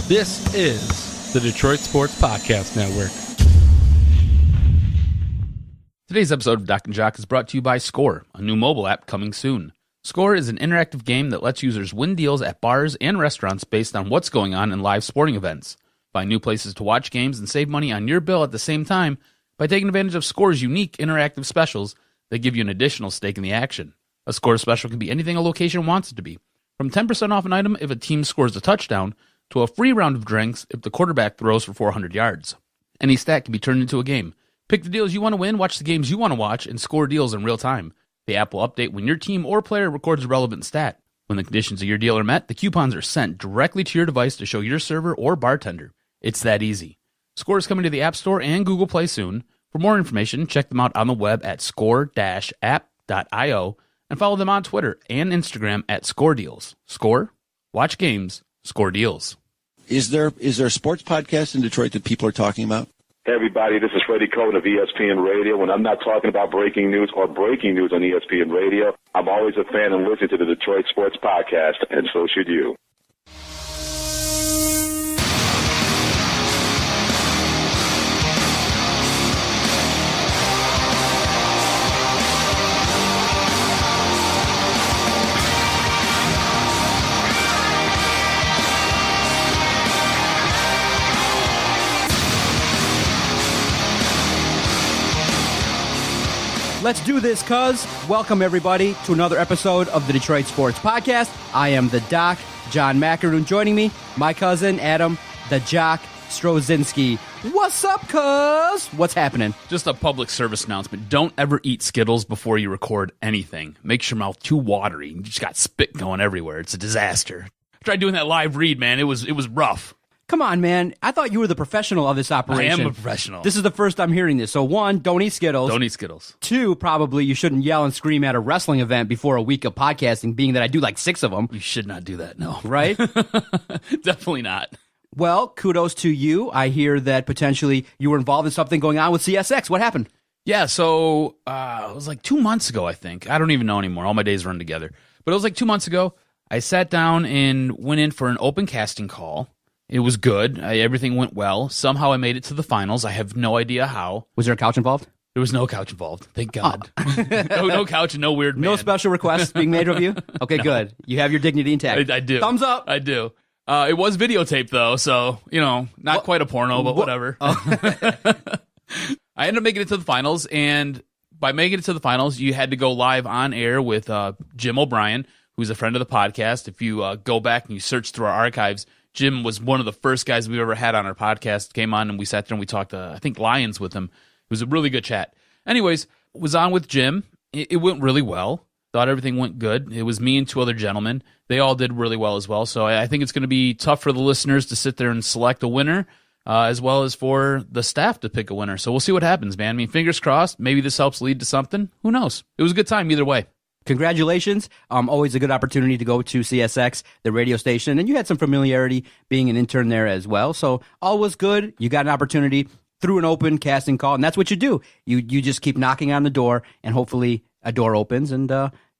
This is the Detroit Sports Podcast Network. Today's episode of Doc and Jock is brought to you by Score, a new mobile app coming soon. Score is an interactive game that lets users win deals at bars and restaurants based on what's going on in live sporting events. Find new places to watch games and save money on your bill at the same time by taking advantage of Score's unique interactive specials that give you an additional stake in the action. A Score special can be anything a location wants it to be, from 10% off an item if a team scores a touchdown, to a free round of drinks if the quarterback throws for 400 yards. Any stat can be turned into a game. Pick the deals you want to win, watch the games you want to watch, and score deals in real time. The app will update when your team or player records a relevant stat. When the conditions of your deal are met, the coupons are sent directly to your device to show your server or bartender. It's that easy. Score is coming to the App Store and Google Play soon. For more information, check them out on the web at score-app.io and follow them on Twitter and Instagram at ScoreDeals. Score, watch games, score deals. Is there a sports podcast in Detroit that people are talking about? Hey everybody, this is Freddie Cohen of ESPN Radio. When I'm not talking about breaking news or breaking news on ESPN Radio, I'm always a fan and listen to the Detroit Sports Podcast, and so should you. Let's do this, cuz. Welcome, everybody, to another episode of the Detroit Sports Podcast. I am the Doc, John McAroon. Joining me, my cousin, Adam, the Jock Strozinski. What's up, cuz? What's happening? Just a public service announcement. Don't ever eat Skittles before you record anything. Makes your mouth too watery. You just got spit going everywhere. It's a disaster. I tried doing that live read, man. It was rough. Come on, man. I thought you were the professional of this operation. I am a professional. This is the first I'm hearing this. So, one, don't eat Skittles. Don't eat Skittles. Two, probably you shouldn't yell and scream at a wrestling event before a week of podcasting, being that I do like 6 of them. You should not do that, no. Right? Definitely not. Well, kudos to you. I hear that potentially you were involved in something going on with CSX. What happened? Yeah, so it was like 2 months ago, I think. I don't even know anymore. All my days run together. But it was like 2 months ago. I sat down and went in for an open casting call. It was good. Everything went well. Somehow I made it to the finals. I have no idea how. Was there a couch involved? There was no couch involved. Thank God. No couch and no weird man. No special requests being made of you? Okay, no. Good. You have your dignity intact. I do. Thumbs up. I do. It was videotaped, though, so, not quite a porno, but whatever. I ended up making it to the finals, and by making it to the finals, you had to go live on air with Jim O'Brien, who's a friend of the podcast. If you go back and you search through our archives, Jim was one of the first guys we've ever had on our podcast. Came on and we sat there and we talked, I think, Lions with him. It was a really good chat. Anyways, was on with Jim. It went really well. Thought everything went good. It was me and 2 other gentlemen. They all did really well as well. So I think it's going to be tough for the listeners to sit there and select a winner, as well as for the staff to pick a winner. So we'll see what happens, man. I mean, fingers crossed. Maybe this helps lead to something. Who knows? It was a good time either way. Congratulations. Always a good opportunity to go to CSX, the radio station, and you had some familiarity being an intern there as well. So all was good. You got an opportunity through an open casting call, and that's what you do. You just keep knocking on the door, and hopefully a door opens. And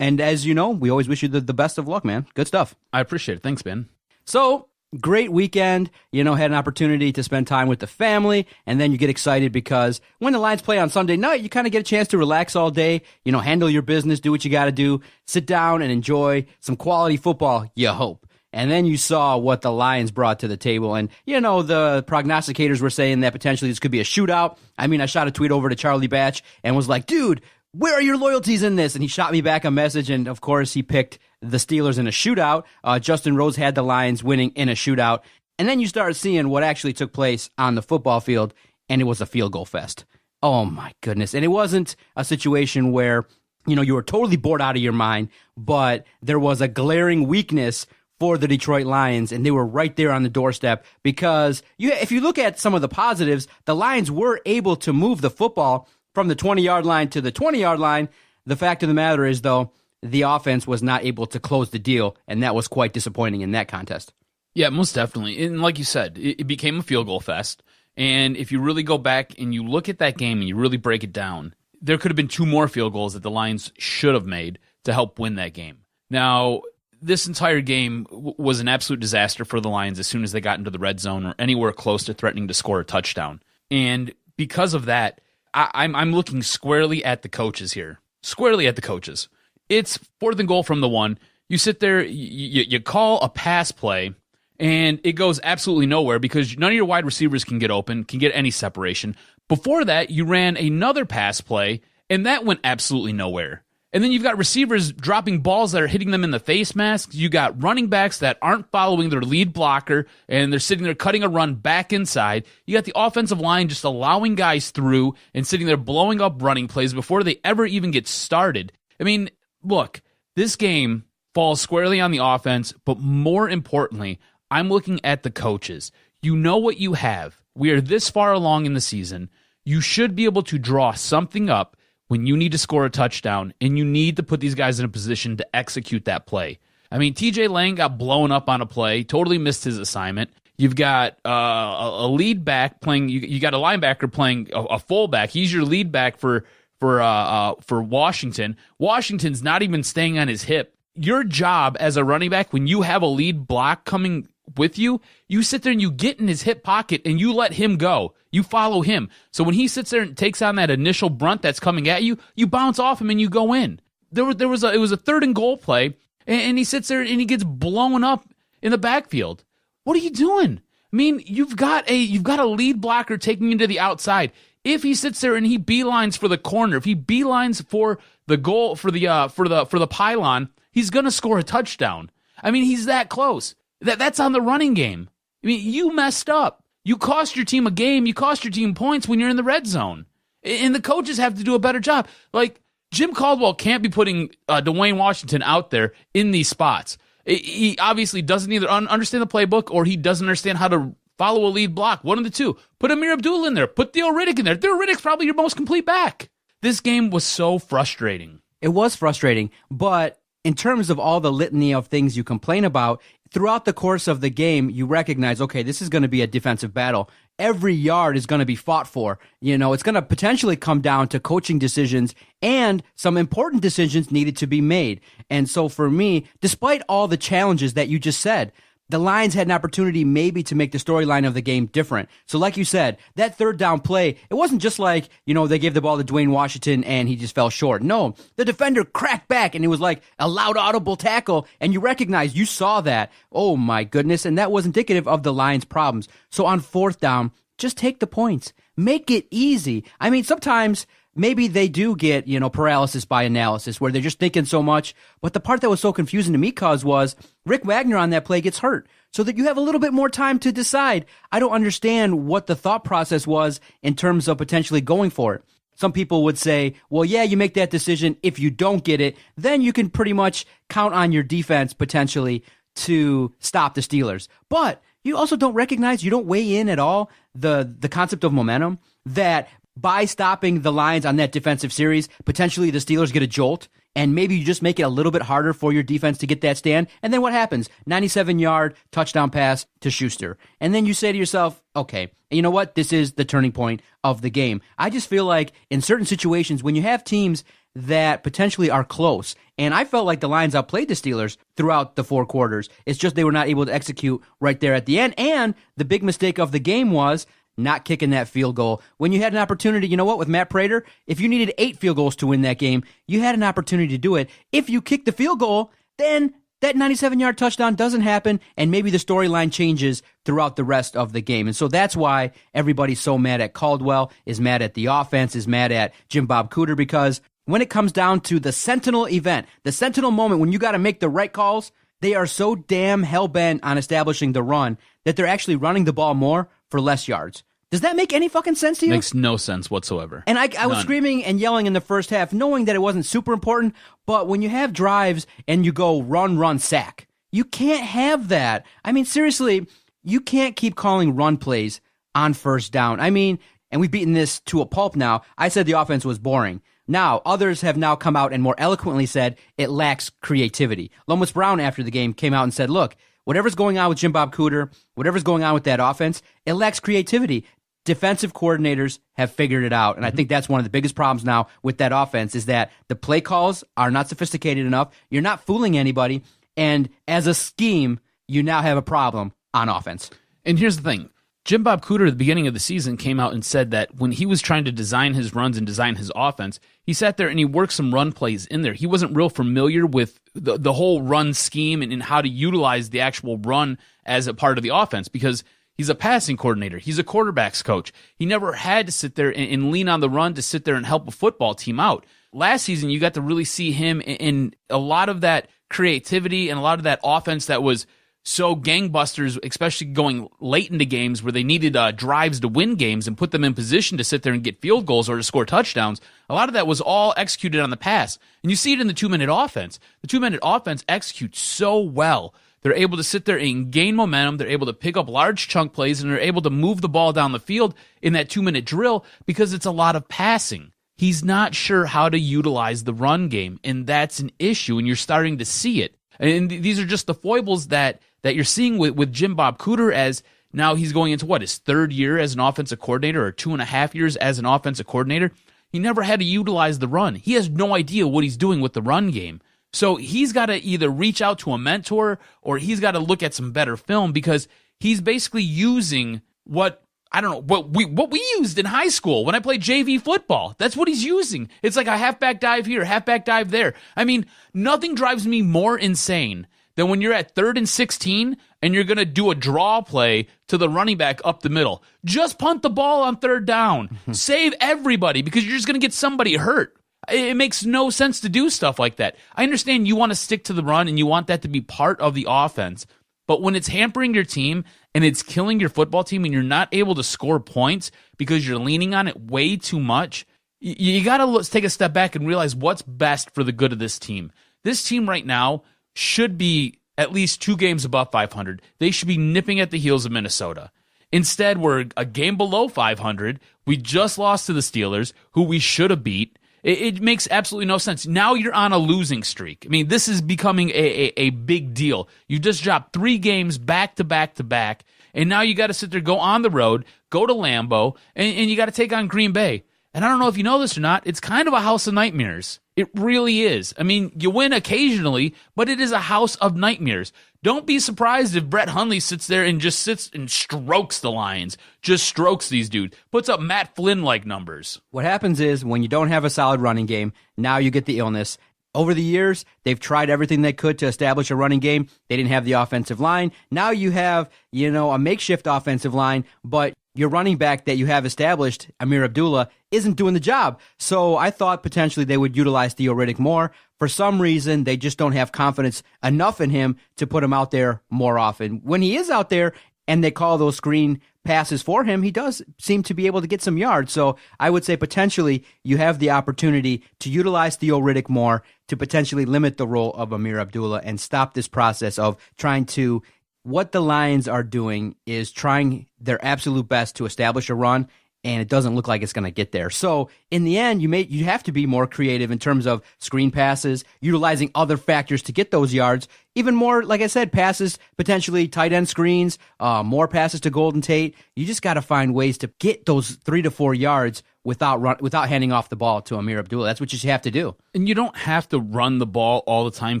as you know, we always wish you the best of luck, man. Good stuff. I appreciate it. Thanks, man. So, great weekend, had an opportunity to spend time with the family, and then you get excited because when the Lions play on Sunday night, you kind of get a chance to relax all day, handle your business, do what you got to do, sit down and enjoy some quality football, you hope. And then you saw what the Lions brought to the table, and, the prognosticators were saying that potentially this could be a shootout. I mean, I shot a tweet over to Charlie Batch and was like, dude, where are your loyalties in this? And he shot me back a message, and of course he picked the Steelers in a shootout. Justin Rose had the Lions winning in a shootout. And then you start seeing what actually took place on the football field, and it was a field goal fest. Oh, my goodness. And it wasn't a situation where, you were totally bored out of your mind, but there was a glaring weakness for the Detroit Lions, and they were right there on the doorstep because if you look at some of the positives, the Lions were able to move the football from the 20-yard line to the 20-yard line. The fact of the matter is, though, the offense was not able to close the deal, and that was quite disappointing in that contest. Yeah, most definitely. And like you said, it became a field goal fest. And if you really go back and you look at that game and you really break it down, there could have been 2 more field goals that the Lions should have made to help win that game. Now, this entire game was an absolute disaster for the Lions as soon as they got into the red zone or anywhere close to threatening to score a touchdown. And because of that, I'm looking squarely at the coaches here. Squarely at the coaches. It's 4th and goal from the 1. You sit there, you call a pass play, and it goes absolutely nowhere because none of your wide receivers can get open, can get any separation. Before that, you ran another pass play, and that went absolutely nowhere. And then you've got receivers dropping balls that are hitting them in the face masks. You got running backs that aren't following their lead blocker, and they're sitting there cutting a run back inside. You got the offensive line just allowing guys through and sitting there blowing up running plays before they ever even get started. I mean, look, this game falls squarely on the offense, but more importantly, I'm looking at the coaches. You know what you have. We are this far along in the season. You should be able to draw something up when you need to score a touchdown, and you need to put these guys in a position to execute that play. I mean, TJ Lang got blown up on a play, totally missed his assignment. You've got a lead back playing. You got a linebacker playing a fullback. He's your lead back for Washington. Washington's not even staying on his hip. Your job as a running back, when you have a lead block coming with you, you sit there and you get in his hip pocket and you let him go. You follow him. So when he sits there and takes on that initial brunt that's coming at you, you bounce off him and you go in. It was a 3rd and goal play, and he sits there and he gets blown up in the backfield. What are you doing? I mean, you've got a lead blocker taking you to the outside. If he sits there and he beelines for the corner, if he beelines for the goal for the pylon, he's gonna score a touchdown. I mean, he's that close. That's on the running game. I mean, you messed up. You cost your team a game. You cost your team points when you're in the red zone. And the coaches have to do a better job. Like, Jim Caldwell can't be putting Dwayne Washington out there in these spots. He obviously doesn't either understand the playbook or he doesn't understand how to follow a lead block. One of the two. Put Amir Abdul in there. Put Theo Riddick in there. Theo Riddick's probably your most complete back. This game was so frustrating. It was frustrating, but in terms of all the litany of things you complain about, throughout the course of the game, you recognize, okay, this is going to be a defensive battle. Every yard is going to be fought for. You know, it's going to potentially come down to coaching decisions and some important decisions needed to be made. And so for me, despite all the challenges that you just said, the Lions had an opportunity maybe to make the storyline of the game different. So like you said, that 3rd down play, it wasn't just like, you know, they gave the ball to Dwayne Washington and he just fell short. No, the defender cracked back and it was like a loud audible tackle, and you recognize, you saw that. Oh my goodness, and that was indicative of the Lions' problems. So on 4th down, just take the points. Make it easy. I mean, sometimes maybe they do get, you know, paralysis by analysis where they're just thinking so much. But the part that was so confusing to me, Cuz, was Rick Wagner on that play gets hurt so that you have a little bit more time to decide. I don't understand what the thought process was in terms of potentially going for it. Some people would say, well, yeah, you make that decision. If you don't get it, then you can pretty much count on your defense potentially to stop the Steelers. But you also don't recognize, you don't weigh in at all the concept of momentum, that by stopping the Lions on that defensive series, potentially the Steelers get a jolt, and maybe you just make it a little bit harder for your defense to get that stand. And then what happens? 97-yard touchdown pass to Schuster. And then you say to yourself, okay, you know what? This is the turning point of the game. I just feel like in certain situations, when you have teams that potentially are close, and I felt like the Lions outplayed the Steelers throughout the 4 quarters. It's just they were not able to execute right there at the end. And the big mistake of the game was not kicking that field goal. When you had an opportunity, you know what, with Matt Prater, if you needed 8 field goals to win that game, you had an opportunity to do it. If you kick the field goal, then that 97-yard touchdown doesn't happen, and maybe the storyline changes throughout the rest of the game. And so that's why everybody's so mad at Caldwell, is mad at the offense, is mad at Jim Bob Cooter, because when it comes down to the Sentinel event, the Sentinel moment when you got to make the right calls, they are so damn hell-bent on establishing the run that they're actually running the ball more for less yards. Does that make any fucking sense to you? Makes no sense whatsoever. And I was screaming and yelling in the first half, knowing that it wasn't super important, but when you have drives and you go run, sack, you can't have that. I mean, seriously, you can't keep calling run plays on 1st down. I mean, and we've beaten this to a pulp now. I said the offense was boring. Now, others have now come out and more eloquently said it lacks creativity. Lomas Brown, after the game, came out and said, look, whatever's going on with Jim Bob Cooter, whatever's going on with that offense, it lacks creativity. Defensive coordinators have figured it out, and I think that's one of the biggest problems now with that offense, is that the play calls are not sophisticated enough. You're not fooling anybody, And as a scheme, you now have a problem on offense. And here's the thing. Jim Bob Cooter at the beginning of the season came out and said that when he was trying to design his runs and design his offense, he sat there and he worked some run plays in there. He wasn't real familiar with the whole run scheme and how to utilize the actual run as a part of the offense because he's a passing coordinator. He's a quarterback's coach. He never had to sit there and lean on the run to sit there and help a football team out. Last season, you got to really see him in a lot of that creativity and a lot of that offense that was so gangbusters, especially going late into games where they needed drives to win games and put them in position to sit there and get field goals or to score touchdowns. A lot of that was all executed on the pass. And you see it in the 2-minute offense. The 2-minute offense executes so well. They're able to sit there and gain momentum. They're able to pick up large chunk plays, and they're able to move the ball down the field in that 2-minute drill because it's a lot of passing. He's not sure how to utilize the run game, and that's an issue, and you're starting to see it. And these are just the foibles that you're seeing with Jim Bob Cooter as now he's going into his third year as an offensive coordinator or 2.5 years as an offensive coordinator. He never had to utilize the run. He has no idea what he's doing with the run game. So he's got to either reach out to a mentor or he's got to look at some better film because he's basically using what we used in high school when I played JV football. That's what he's using. It's like a halfback dive here, halfback dive there. I mean, nothing drives me more insane than when you're at 3rd and 16 and you're going to do a draw play to the running back up the middle. Just punt the ball on 3rd down. Save everybody because you're just going to get somebody hurt. It makes no sense to do stuff like that. I understand you want to stick to the run and you want that to be part of the offense. But when it's hampering your team and it's killing your football team and you're not able to score points because you're leaning on it way too much, you got to take a step back and realize what's best for the good of this team. This team right now should be at least 2 games above 500. They should be nipping at the heels of Minnesota. Instead, we're a game below 500. We just lost to the Steelers, who we should have beat. It makes absolutely no sense. Now you're on a losing streak. I mean, this is becoming a big deal. You just dropped 3 games back to back to back, and now you got to sit there, go on the road, go to Lambeau, and you got to take on Green Bay. And I don't know if you know this or not, it's kind of a house of nightmares. It really is. I mean, you win occasionally, but it is a house of nightmares. Don't be surprised if Brett Hundley sits there and just sits and strokes the Lions, just strokes these dudes, puts up Matt Flynn-like numbers. What happens is when you don't have a solid running game, now you get the illness. Over the years, they've tried everything they could to establish a running game. They didn't have the offensive line. Now you have, a makeshift offensive line, but your running back that you have established, Amir Abdullah, isn't doing the job. So I thought potentially they would utilize Theo Riddick more. For some reason, they just don't have confidence enough in him to put him out there more often. When he is out there and they call those screen passes for him, he does seem to be able to get some yards. So I would say potentially you have the opportunity to utilize Theo Riddick more to potentially limit the role of Amir Abdullah and stop this process of trying to. What the Lions are doing is trying their absolute best to establish a run, and it doesn't look like it's going to get there. So in the end, you have to be more creative in terms of screen passes, utilizing other factors to get those yards. Even more, like I said, passes, potentially tight end screens, more passes to Golden Tate. You just got to find ways to get those 3 to 4 yards without handing off the ball to Amir Abdullah. That's what you have to do. And you don't have to run the ball all the time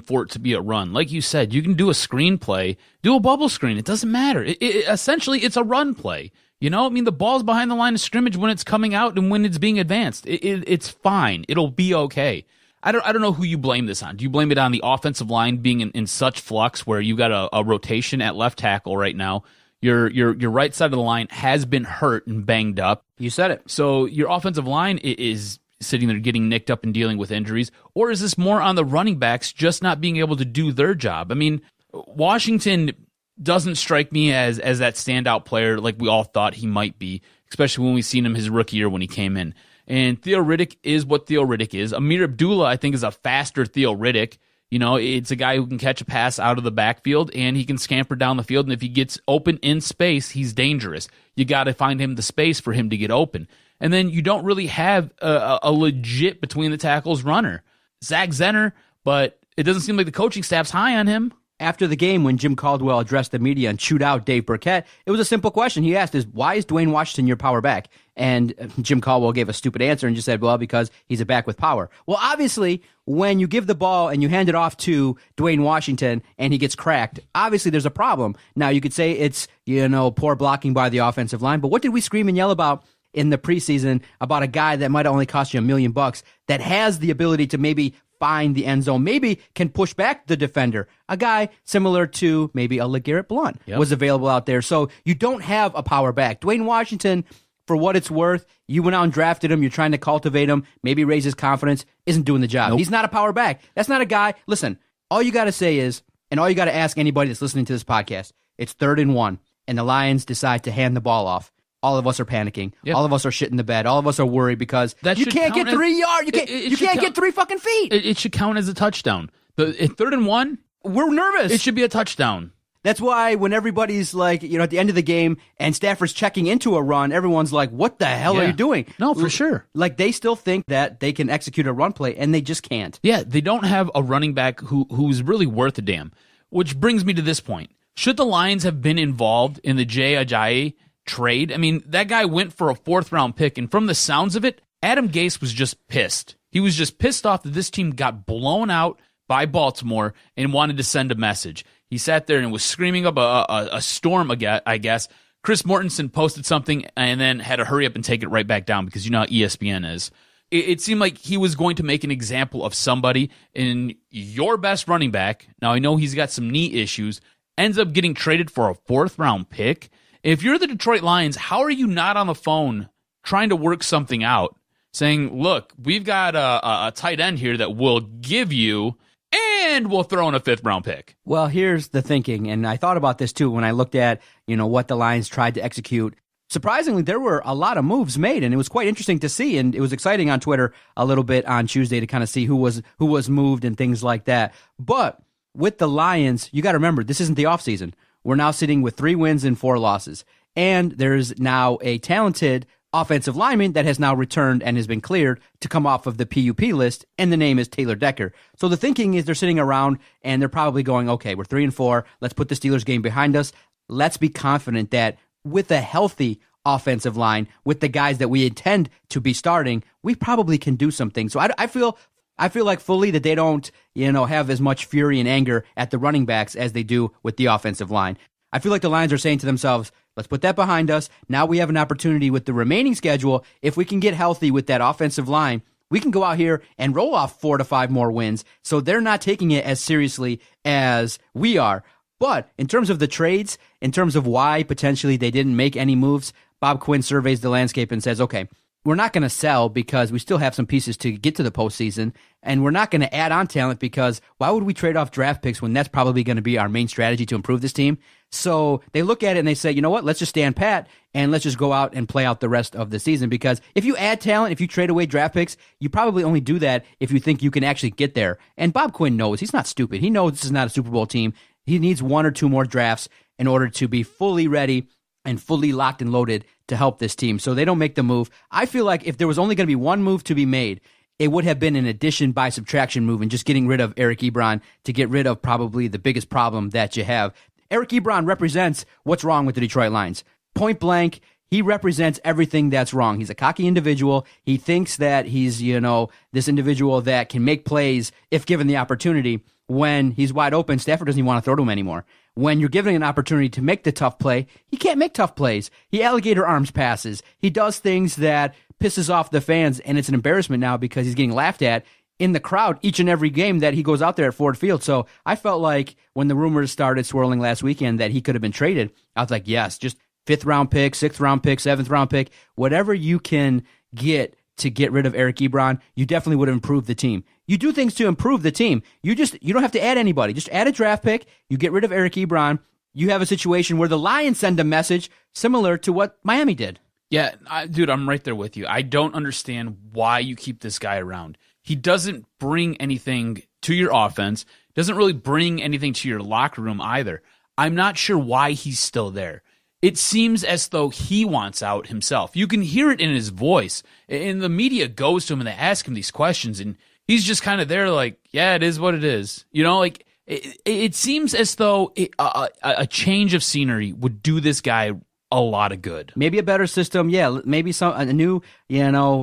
for it to be a run. Like you said, you can do a screen play, do a bubble screen. It doesn't matter. Essentially, it's a run play. The ball's behind the line of scrimmage when it's coming out and when it's being advanced. It's fine. It'll be okay. I don't know who you blame this on. Do you blame it on the offensive line being in such flux where you got a rotation at left tackle right now? Your right side of the line has been hurt and banged up. You said it. So your offensive line is sitting there getting nicked up and dealing with injuries, or is this more on the running backs just not being able to do their job? I mean, Washington doesn't strike me as that standout player like we all thought he might be, especially when we seen him his rookie year when he came in. And Theo Riddick is what Theo Riddick is. Amir Abdullah, I think, is a faster Theo Riddick. It's a guy who can catch a pass out of the backfield, and he can scamper down the field, and if he gets open in space, he's dangerous. You got to find him the space for him to get open. And then you don't really have a legit between the tackles runner. Zach Zenner, but it doesn't seem like the coaching staff's high on him. after the game when Jim Caldwell addressed the media and chewed out Dave Burkett, it was a simple question he asked why is Dwayne Washington your power back? And Jim Caldwell gave a stupid answer and just said, well, because he's a back with power. Well, obviously, when you give the ball and you hand it off to Dwayne Washington and he gets cracked, obviously there's a problem. Now, you could say it's, poor blocking by the offensive line, but what did we scream and yell about in the preseason about a guy that might only cost you $1 million that has the ability to maybe find the end zone, maybe can push back the defender? A guy similar to maybe a LeGarrette Blount was available out there. So you don't have a power back. Dwayne Washington, for what it's worth, you went out and drafted him. You're trying to cultivate him, maybe raise his confidence, isn't doing the job. Nope. He's not a power back. That's not a guy. Listen, all you got to say is, and all you got to ask anybody that's listening to this podcast, it's 3rd and 1, and the Lions decide to hand the ball off. All of us are panicking. Yep. All of us are shitting the bed. All of us are worried because you can't get 3 yards. You can't get 3 fucking feet. It should count as a touchdown. At 3rd and 1, we're nervous. It should be a touchdown. That's why when everybody's like, at the end of the game and Stafford's checking into a run, everyone's like, what the hell are you doing? No, for sure. Like, they still think that they can execute a run play, and they just can't. Yeah, they don't have a running back who's really worth a damn. Which brings me to this point. Should the Lions have been involved in the Jay Ajayi trade? I mean, that guy went for a 4th-round pick, and from the sounds of it, Adam Gase was just pissed. He was just pissed off that this team got blown out by Baltimore and wanted to send a message. He sat there and was screaming up a storm, I guess. Chris Mortensen posted something and then had to hurry up and take it right back down because you know how ESPN is. It seemed like he was going to make an example of somebody, in your best running back, now I know he's got some knee issues, ends up getting traded for a 4th-round pick. If you're the Detroit Lions, how are you not on the phone trying to work something out, saying, look, we've got a tight end here that we'll give you, and we'll throw in a 5th-round pick? Well, here's the thinking, and I thought about this too when I looked at, what the Lions tried to execute. Surprisingly, there were a lot of moves made, and it was quite interesting to see, and it was exciting on Twitter a little bit on Tuesday to kind of see who was moved and things like that. But with the Lions, you got to remember, this isn't the offseason. We're now sitting with 3 wins and 4 losses, and there's now a talented offensive lineman that has now returned and has been cleared to come off of the PUP list, and the name is Taylor Decker. So the thinking is they're sitting around and they're probably going, okay, we're 3 and 4. Let's put the Steelers game behind us. Let's be confident that with a healthy offensive line, with the guys that we intend to be starting, we probably can do some things. So I feel like fully that they don't, have as much fury and anger at the running backs as they do with the offensive line. I feel like the Lions are saying to themselves, let's put that behind us. Now we have an opportunity with the remaining schedule. If we can get healthy with that offensive line, we can go out here and roll off 4 to 5 more wins. So they're not taking it as seriously as we are. But in terms of the trades, in terms of why potentially they didn't make any moves, Bob Quinn surveys the landscape and says, okay, we're not going to sell because we still have some pieces to get to the postseason, and we're not going to add on talent because why would we trade off draft picks when that's probably going to be our main strategy to improve this team? So they look at it and they say, you know what, let's just stand pat and let's just go out and play out the rest of the season, because if you add talent, if you trade away draft picks, you probably only do that if you think you can actually get there. And Bob Quinn knows, he's not stupid. He knows this is not a Super Bowl team. He needs 1 or 2 more drafts in order to be fully ready and fully locked and loaded to help this team. So they don't make the move. I feel like if there was only going to be one move to be made, it would have been an addition by subtraction move and just getting rid of Eric Ebron to get rid of probably the biggest problem that you have. Eric Ebron represents what's wrong with the Detroit Lions. Point blank, he represents everything that's wrong. He's a cocky individual. He thinks that he's, this individual that can make plays if given the opportunity. When he's wide open, Stafford doesn't even want to throw to him anymore. When you're given an opportunity to make the tough play, he can't make tough plays. He alligator arms passes. He does things that pisses off the fans, and it's an embarrassment now because he's getting laughed at in the crowd each and every game that he goes out there at Ford Field. So I felt like when the rumors started swirling last weekend that he could have been traded, I was like, yes, just 5th-round pick, 6th-round pick, 7th-round pick, whatever you can get to get rid of Eric Ebron, you definitely would have improved the team. You do things to improve the team. You don't have to add anybody. Just add a draft pick. You get rid of Eric Ebron. You have a situation where the Lions send a message similar to what Miami did. Yeah, dude, I'm right there with you. I don't understand why you keep this guy around. He doesn't bring anything to your offense, doesn't really bring anything to your locker room either. I'm not sure why he's still there. It seems as though he wants out himself. You can hear it in his voice. And the media goes to him and they ask him these questions, and he's just kind of there like, yeah, it is what it is. It seems as though a change of scenery would do this guy a lot of good. Maybe a better system, yeah. Maybe a new,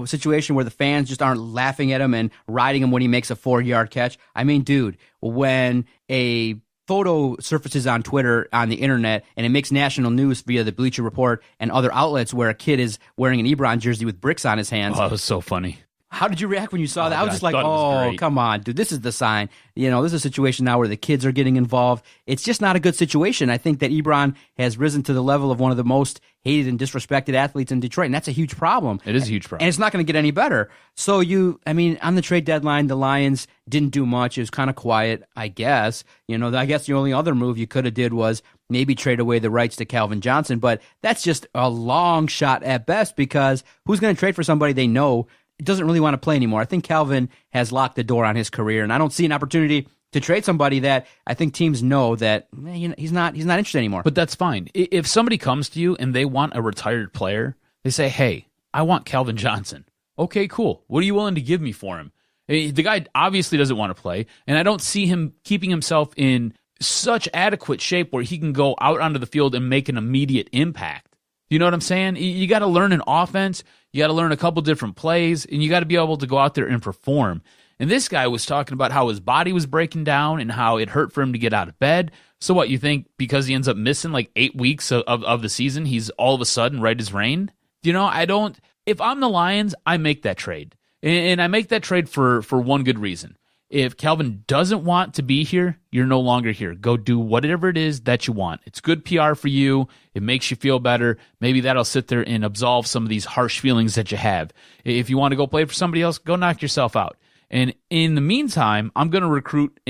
situation where the fans just aren't laughing at him and riding him when he makes a 4-yard catch. I mean, dude, when a photo surfaces on Twitter, on the internet, and it makes national news via the Bleacher Report and other outlets where a kid is wearing an Ebron jersey with bricks on his hands. Oh, that was so funny. How did you react when you saw that? I was just like, oh, come on, dude, this is the sign. This is a situation now where the kids are getting involved. It's just not a good situation. I think that Ebron has risen to the level of one of the most hated and disrespected athletes in Detroit, and that's a huge problem. It is a huge problem. And it's not going to get any better. So on the trade deadline, the Lions didn't do much. It was kind of quiet, I guess. I guess the only other move you could have did was maybe trade away the rights to Calvin Johnson, but that's just a long shot at best because who's going to trade for somebody they know doesn't really want to play anymore? I think Calvin has locked the door on his career, and I don't see an opportunity to trade somebody that I think teams know that he's not interested anymore. But that's fine. If somebody comes to you and they want a retired player, they say, hey, I want Calvin Johnson. Okay, cool. What are you willing to give me for him? The guy obviously doesn't want to play, and I don't see him keeping himself in such adequate shape where he can go out onto the field and make an immediate impact. You know what I'm saying? You got to learn an offense. You got to learn a couple different plays, and you got to be able to go out there and perform. And this guy was talking about how his body was breaking down and how it hurt for him to get out of bed. So what, you think because he ends up missing like 8 weeks of the season, he's all of a sudden right as rain? If I'm the Lions, I make that trade. And I make that trade for one good reason. If Calvin doesn't want to be here, you're no longer here. Go do whatever it is that you want. It's good PR for you. It makes you feel better. Maybe that'll sit there and absolve some of these harsh feelings that you have. If you want to go play for somebody else, go knock yourself out. And in the meantime, I'm going to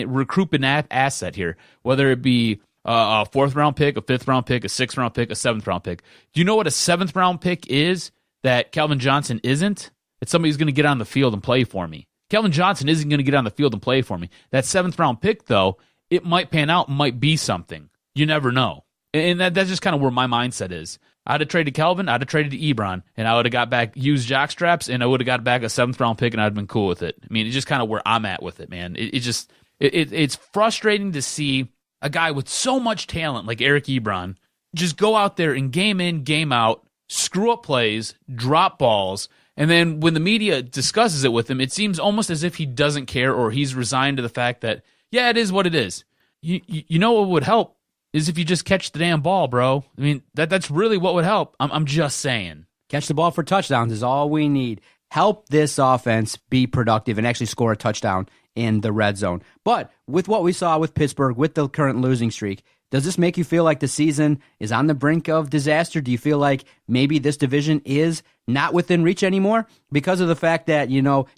recruit an asset here, whether it be a 4th-round pick, a 5th-round pick, a 6th-round pick, a 7th-round pick. Do you know what a 7th-round pick is that Calvin Johnson isn't? It's somebody who's going to get on the field and play for me. Calvin Johnson isn't going to get on the field and play for me. That 7th-round pick, though, it might pan out, might be something. You never know. And that's just kind of where my mindset is. I'd have traded Calvin, I'd have traded Ebron, and I would have got back used jock straps, and I would have got back a 7th-round pick, and I'd have been cool with it. I mean, it's just kind of where I'm at with it, man. It's frustrating to see a guy with so much talent like Eric Ebron just go out there and game in, game out, screw up plays, drop balls, and then when the media discusses it with him, it seems almost as if he doesn't care or he's resigned to the fact that, yeah, it is what it is. You know what would help is if you just catch the damn ball, bro. I mean, that's really what would help. I'm just saying. Catch the ball for touchdowns is all we need. Help this offense be productive and actually score a touchdown in the red zone. But with what we saw with Pittsburgh, with the current losing streak, does this make you feel like the season is on the brink of disaster? Do you feel like maybe this division is not within reach anymore? Because of the fact that,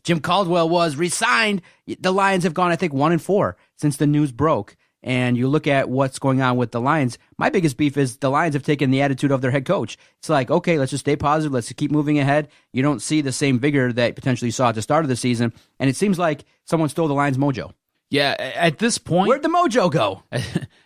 Jim Caldwell was re-signed, the Lions have gone, I think, 1-4 since the news broke. And you look at what's going on with the Lions, my biggest beef is the Lions have taken the attitude of their head coach. It's like, okay, let's just stay positive. Let's keep moving ahead. You don't see the same vigor that potentially you saw at the start of the season. And it seems like someone stole the Lions' mojo. Yeah, at this point... Where'd the mojo go?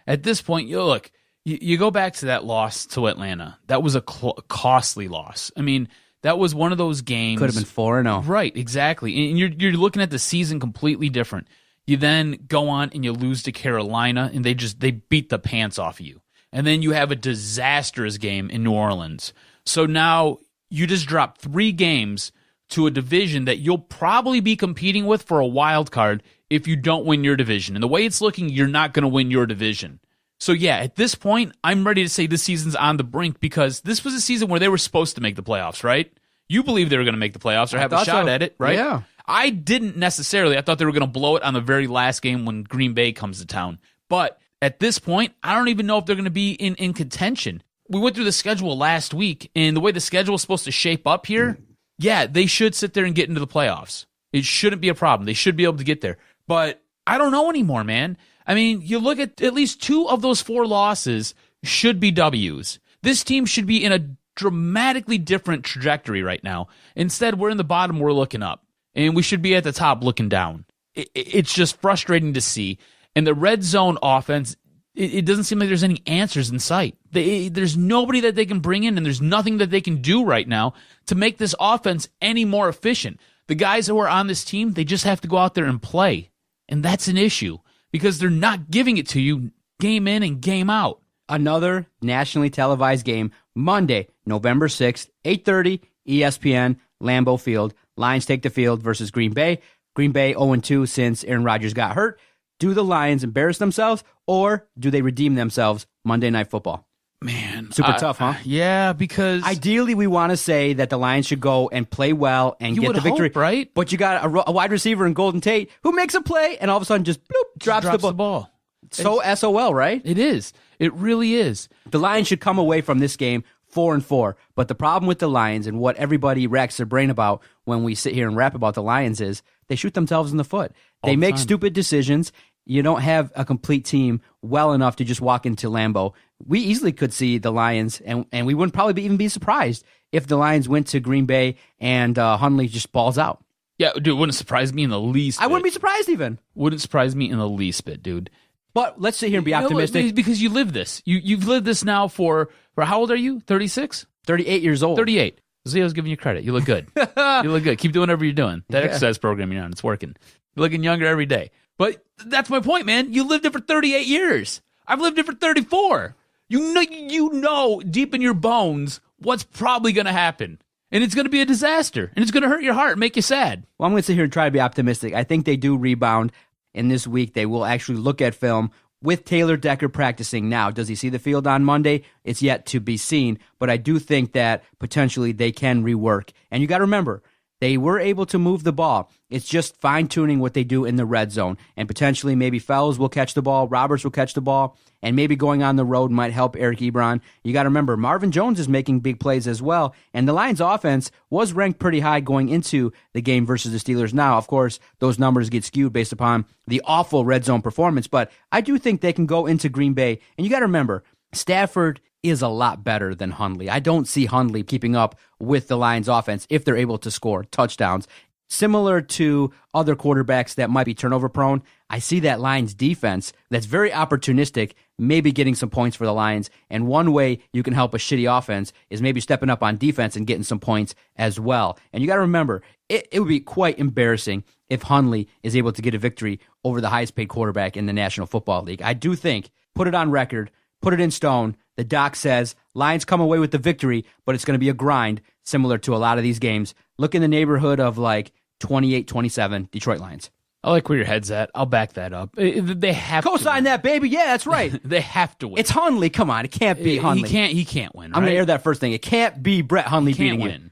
At this point, you go back to that loss to Atlanta. That was a costly loss. I mean, that was one of those games... Could have been 4-0. Right, exactly. And you're looking at the season completely different. You then go on and you lose to Carolina, and they beat the pants off of you. And then you have a disastrous game in New Orleans. So now you just drop 3 games to a division that you'll probably be competing with for a wild card if you don't win your division. And the way it's looking, you're not going to win your division. So yeah, at this point, I'm ready to say this season's on the brink because this was a season where they were supposed to make the playoffs, right? You believe they were going to make the playoffs or have a shot at it, right? Yeah. I didn't necessarily. I thought they were going to blow it on the very last game when Green Bay comes to town. But at this point, I don't even know if they're going to be in contention. We went through the schedule last week, and the way the schedule is supposed to shape up here, yeah, they should sit there and get into the playoffs. It shouldn't be a problem. They should be able to get there. But I don't know anymore, man. I mean, you look at least 2 of those 4 losses should be W's. This team should be in a dramatically different trajectory right now. Instead, we're in the bottom, we're looking up. And we should be at the top looking down. It's just frustrating to see. And the red zone offense, it doesn't seem like there's any answers in sight. There's nobody that they can bring in, and there's nothing that they can do right now to make this offense any more efficient. The guys who are on this team, they just have to go out there and play. And that's an issue. because they're not giving it to you game in and game out. Another nationally televised game, Monday, November 6th, 8:30, ESPN, Lambeau Field. Lions take the field versus Green Bay. Green Bay 0-2 since Aaron Rodgers got hurt. Do the Lions embarrass themselves, or do they redeem themselves Monday Night Football? Man. Super tough, huh? Yeah, because... Ideally, we want to say that the Lions should go and play well and get the victory. Hope, right? But you got a wide receiver in Golden Tate who makes a play and all of a sudden just bloop, drops the ball. So SOL, right? It is. It really is. The Lions should come away from this game 4-4. But the problem with the Lions and what everybody racks their brain about when we sit here and rap about the Lions is they shoot themselves in the foot. They make stupid decisions. You don't have a complete team well enough to just walk into Lambeau. We easily could see the Lions, and we wouldn't probably even be surprised if the Lions went to Green Bay and Hundley just balls out. Yeah, dude, it wouldn't surprise me in the least bit. I wouldn't be surprised even. Wouldn't surprise me in the least bit, dude. But let's sit here and be optimistic. Because you live this. You've lived this now for how old are you? 36? 38 years old. 38. See, I was giving you credit. You look good. You look good. Keep doing whatever you're doing. That exercise program you're on, it's working. You're looking younger every day. But that's my point, man. You lived it for 38 years. I've lived it for 34. You know deep in your bones what's probably going to happen. And it's going to be a disaster. And it's going to hurt your heart and make you sad. Well, I'm going to sit here and try to be optimistic. I think they do rebound. In this week, they will actually look at film with Taylor Decker practicing now. Does he see the field on Monday? It's yet to be seen. But I do think that potentially they can rework. And you got to remember, they were able to move the ball. It's just fine-tuning what they do in the red zone. And potentially maybe Fells will catch the ball, Roberts will catch the ball, and maybe going on the road might help Eric Ebron. You got to remember, Marvin Jones is making big plays as well. And the Lions offense was ranked pretty high going into the game versus the Steelers. Now, of course, those numbers get skewed based upon the awful red zone performance. But I do think they can go into Green Bay. And you got to remember, Stafford is a lot better than Hundley. I don't see Hundley keeping up with the Lions offense if they're able to score touchdowns. Similar to other quarterbacks that might be turnover prone, I see that Lions defense that's very opportunistic, maybe getting some points for the Lions. And one way you can help a shitty offense is maybe stepping up on defense and getting some points as well. And you got to remember, it would be quite embarrassing if Hundley is able to get a victory over the highest paid quarterback in the National Football League. I do think, put it on record, put it in stone, the doc says Lions come away with the victory, but it's going to be a grind similar to a lot of these games. Look in the neighborhood of like 28-27 Detroit Lions. I like where your head's at. I'll back that up. They have Co-sign that, baby. Yeah, that's right. They have to win. It's Hundley. Come on. It can't be Hundley. He can't win, right? I'm going to air that first thing. It can't be Brett Hundley beating win.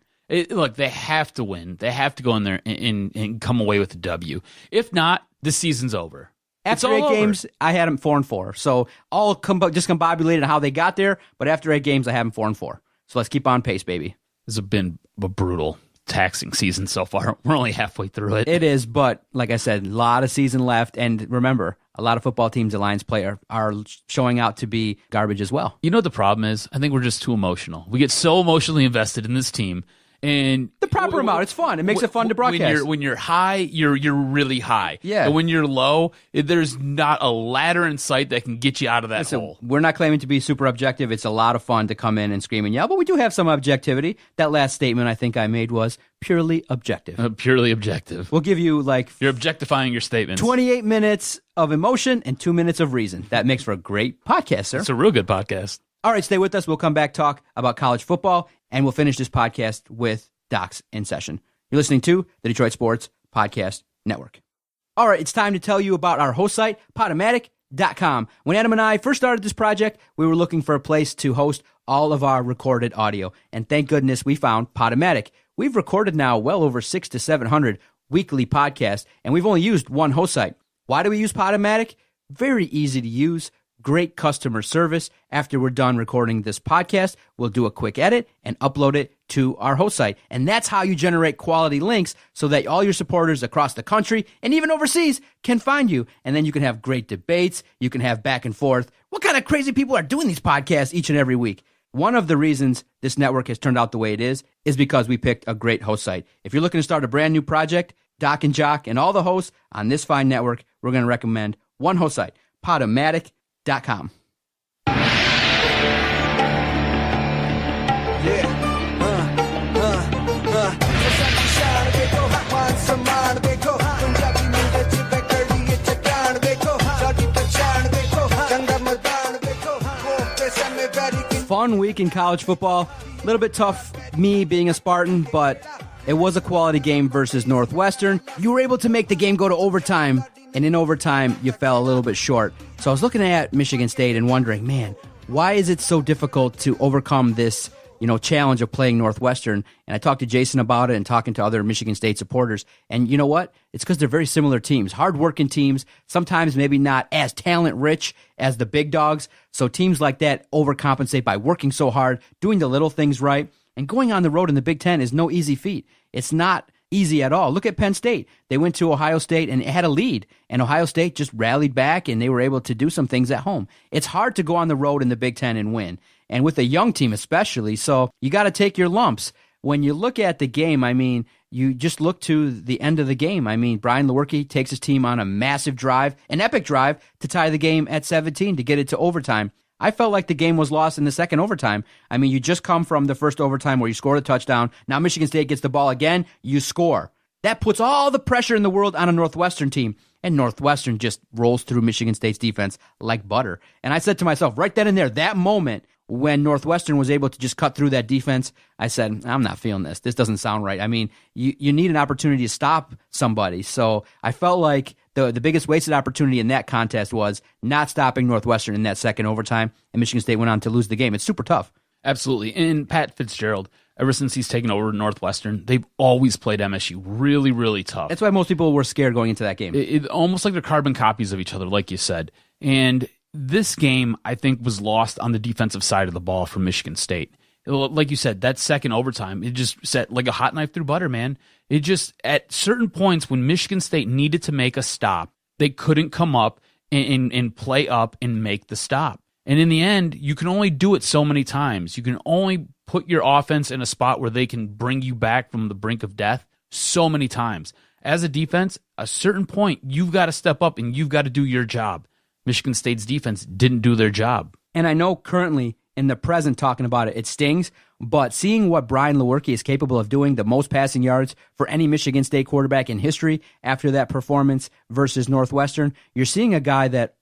Look, they have to win. They have to go in there and come away with a W. If not, the season's over. After 8 games, I had them 4-4. So all discombobulated how they got there, but after 8 games, I have them 4-4. So let's keep on pace, baby. This has been a brutal, taxing season so far. We're only halfway through it. It is, but like I said, a lot of season left. And remember, a lot of football teams the Lions play are showing out to be garbage as well. You know what the problem is? I think we're just too emotional. We get so emotionally invested in this team. And the proper amount, it's fun. It makes it fun to broadcast. When you're high, you're really high. Yeah. And when you're low, there's not a ladder in sight that can get you out of that hole. We're not claiming to be super objective. It's a lot of fun to come in and scream and yell, but we do have some objectivity. That last statement I think I made was purely objective. Purely objective. We'll give you You're objectifying your statements. 28 minutes of emotion and 2 minutes of reason. That makes for a great podcast, sir. It's a real good podcast. All right, stay with us. We'll come back, talk about college football, and we'll finish this podcast with Docs in Session. You're listening to the Detroit Sports Podcast Network. All right, it's time to tell you about our host site, Podomatic.com. When Adam and I first started this project, we were looking for a place to host all of our recorded audio, and thank goodness we found Podomatic. We've recorded now well over 600 to 700 weekly podcasts, and we've only used one host site. Why do we use Podomatic? Very easy to use. Great customer service. After we're done recording this podcast, we'll do a quick edit and upload it to our host site. And that's how you generate quality links so that all your supporters across the country and even overseas can find you. And then you can have great debates. You can have back and forth. What kind of crazy people are doing these podcasts each and every week? One of the reasons this network has turned out the way it is because we picked a great host site. If you're looking to start a brand new project, Doc and Jock and all the hosts on this fine network, we're going to recommend one host site, Podomatic.com. fun week in college football. A little bit tough, me being a Spartan, but it was a quality game versus Northwestern. You were able to make the game go to overtime, and in overtime, you fell a little bit short. So I was looking at Michigan State and wondering, man, why is it so difficult to overcome this challenge of playing Northwestern? And I talked to Jason about it and talking to other Michigan State supporters. And you know what? It's because they're very similar teams, hardworking teams, sometimes maybe not as talent rich as the big dogs. So teams like that overcompensate by working so hard, doing the little things right. And going on the road in the Big Ten is no easy feat. It's not easy at all. Look at Penn State. They went to Ohio State and had a lead, and Ohio State just rallied back, and they were able to do some things at home. It's hard to go on the road in the Big Ten and win, and with a young team especially, so you got to take your lumps. When you look at the game, I mean, you just look to the end of the game. I mean, Brian Lewerke takes his team on a massive drive, an epic drive, to tie the game at 17 to get it to overtime. I felt like the game was lost in the second overtime. I mean, you just come from the first overtime where you scored a touchdown. Now Michigan State gets the ball again. You score. That puts all the pressure in the world on a Northwestern team. And Northwestern just rolls through Michigan State's defense like butter. And I said to myself, right then and there, that moment when Northwestern was able to just cut through that defense, I said, I'm not feeling this. This doesn't sound right. I mean, you need an opportunity to stop somebody. So I felt like the biggest wasted opportunity in that contest was not stopping Northwestern in that second overtime, and Michigan State went on to lose the game. It's super tough. Absolutely. And Pat Fitzgerald, ever since he's taken over Northwestern, they've always played MSU really, really tough. That's why most people were scared going into that game. It almost like they're carbon copies of each other, like you said. And this game, I think, was lost on the defensive side of the ball for Michigan State. Like you said, that second overtime, it just set like a hot knife through butter, man. It just, at certain points when Michigan State needed to make a stop, they couldn't come up and play up and make the stop. And in the end, you can only do it so many times. You can only put your offense in a spot where they can bring you back from the brink of death so many times. As a defense, a certain point, you've got to step up and you've got to do your job. Michigan State's defense didn't do their job. And I know currently, in the present, talking about it, it stings, but seeing what Brian Lewerke is capable of doing, the most passing yards for any Michigan State quarterback in history after that performance versus Northwestern, you're seeing a guy that,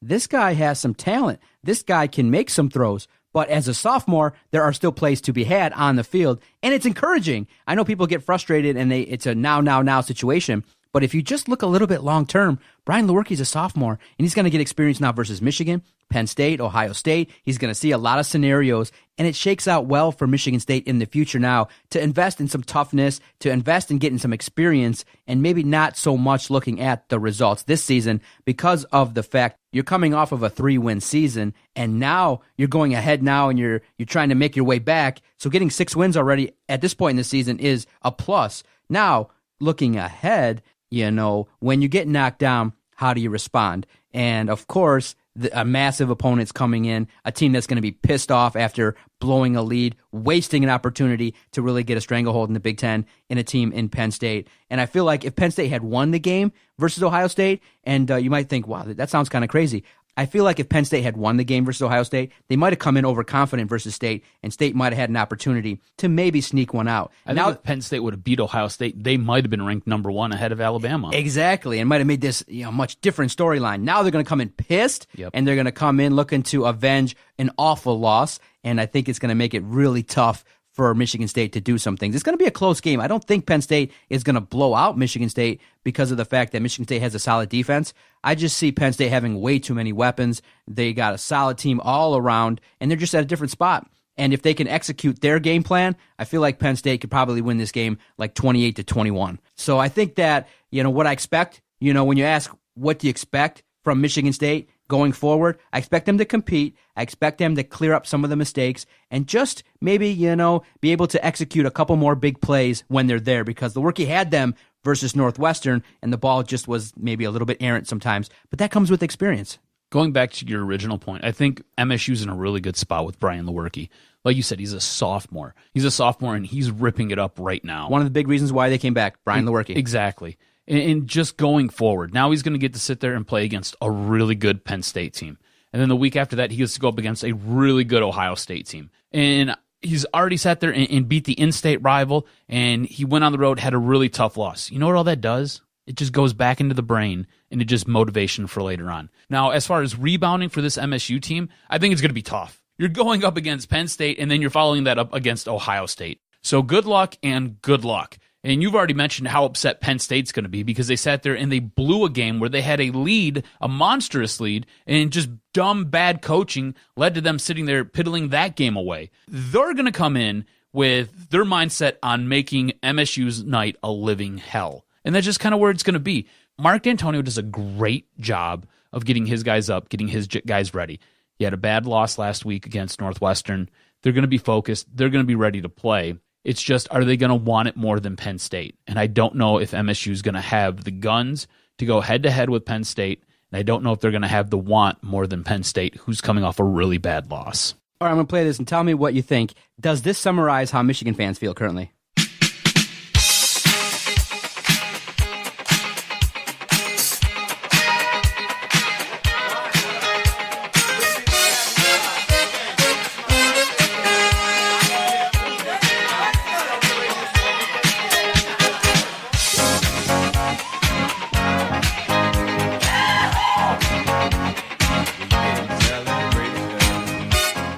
this guy has some talent. This guy can make some throws. But as a sophomore, there are still plays to be had on the field, and it's encouraging. I know people get frustrated, and it's a now situation. But if you just look a little bit long term, Brian Lewerke is a sophomore, and he's going to get experience now versus Michigan, Penn State, Ohio State. He's going to see a lot of scenarios, and it shakes out well for Michigan State in the future now to invest in some toughness, to invest in getting some experience, and maybe not so much looking at the results this season because of the fact you're coming off of a 3-win season, and now you're going ahead now, and you're trying to make your way back. So getting 6 wins already at this point in the season is a plus. Now, looking ahead, when you get knocked down, how do you respond? And of course, a massive opponent's coming in, a team that's going to be pissed off after blowing a lead, wasting an opportunity to really get a stranglehold in the Big Ten in a team in Penn State. And I feel like if Penn State had won the game versus Ohio State, and you might think, wow, that sounds kind of crazy. I feel like if Penn State had won the game versus Ohio State, they might have come in overconfident versus State, and State might have had an opportunity to maybe sneak one out. I think if Penn State would have beat Ohio State, they might have been ranked number 1 ahead of Alabama. Exactly, and might have made this much different storyline. Now they're going to come in pissed, and they're going to come in looking to avenge an awful loss, and I think it's going to make it really tough for Michigan State to do some things. It's going to be a close game. I don't think Penn State is going to blow out Michigan State because of the fact that Michigan State has a solid defense. I just see Penn State having way too many weapons. They got a solid team all around, and they're just at a different spot. And if they can execute their game plan, I feel like Penn State could probably win this game like 28-21. So I think that, what I expect, when you ask what do you expect from Michigan State going forward, I expect them to compete. I expect them to clear up some of the mistakes and just maybe, be able to execute a couple more big plays when they're there, because Lewerke had them versus Northwestern and the ball just was maybe a little bit errant sometimes, but that comes with experience. Going back to your original point, I think MSU's in a really good spot with Brian Lewerke. Like you said, he's a sophomore. And he's ripping it up right now. One of the big reasons why they came back, Brian Lewerke. Exactly. And just going forward, now he's going to get to sit there and play against a really good Penn State team. And then the week after that, he gets to go up against a really good Ohio State team. And he's already sat there and beat the in-state rival, and he went on the road, had a really tough loss. You know what all that does? It just goes back into the brain, and it just motivation for later on. Now, as far as rebounding for this MSU team, I think it's going to be tough. You're going up against Penn State, and then you're following that up against Ohio State. So good luck and good luck. And you've already mentioned how upset Penn State's going to be because they sat there and they blew a game where they had a lead, a monstrous lead, and just dumb, bad coaching led to them sitting there piddling that game away. They're going to come in with their mindset on making MSU's night a living hell. And that's just kind of where it's going to be. Mark D'Antonio does a great job of getting his guys up, getting his guys ready. He had a bad loss last week against Northwestern. They're going to be focused. They're going to be ready to play. It's just, are they going to want it more than Penn State? And I don't know if MSU is going to have the guns to go head-to-head with Penn State, and I don't know if they're going to have the want more than Penn State, who's coming off a really bad loss. All right, I'm going to play this and tell me what you think. Does this summarize how Michigan fans feel currently?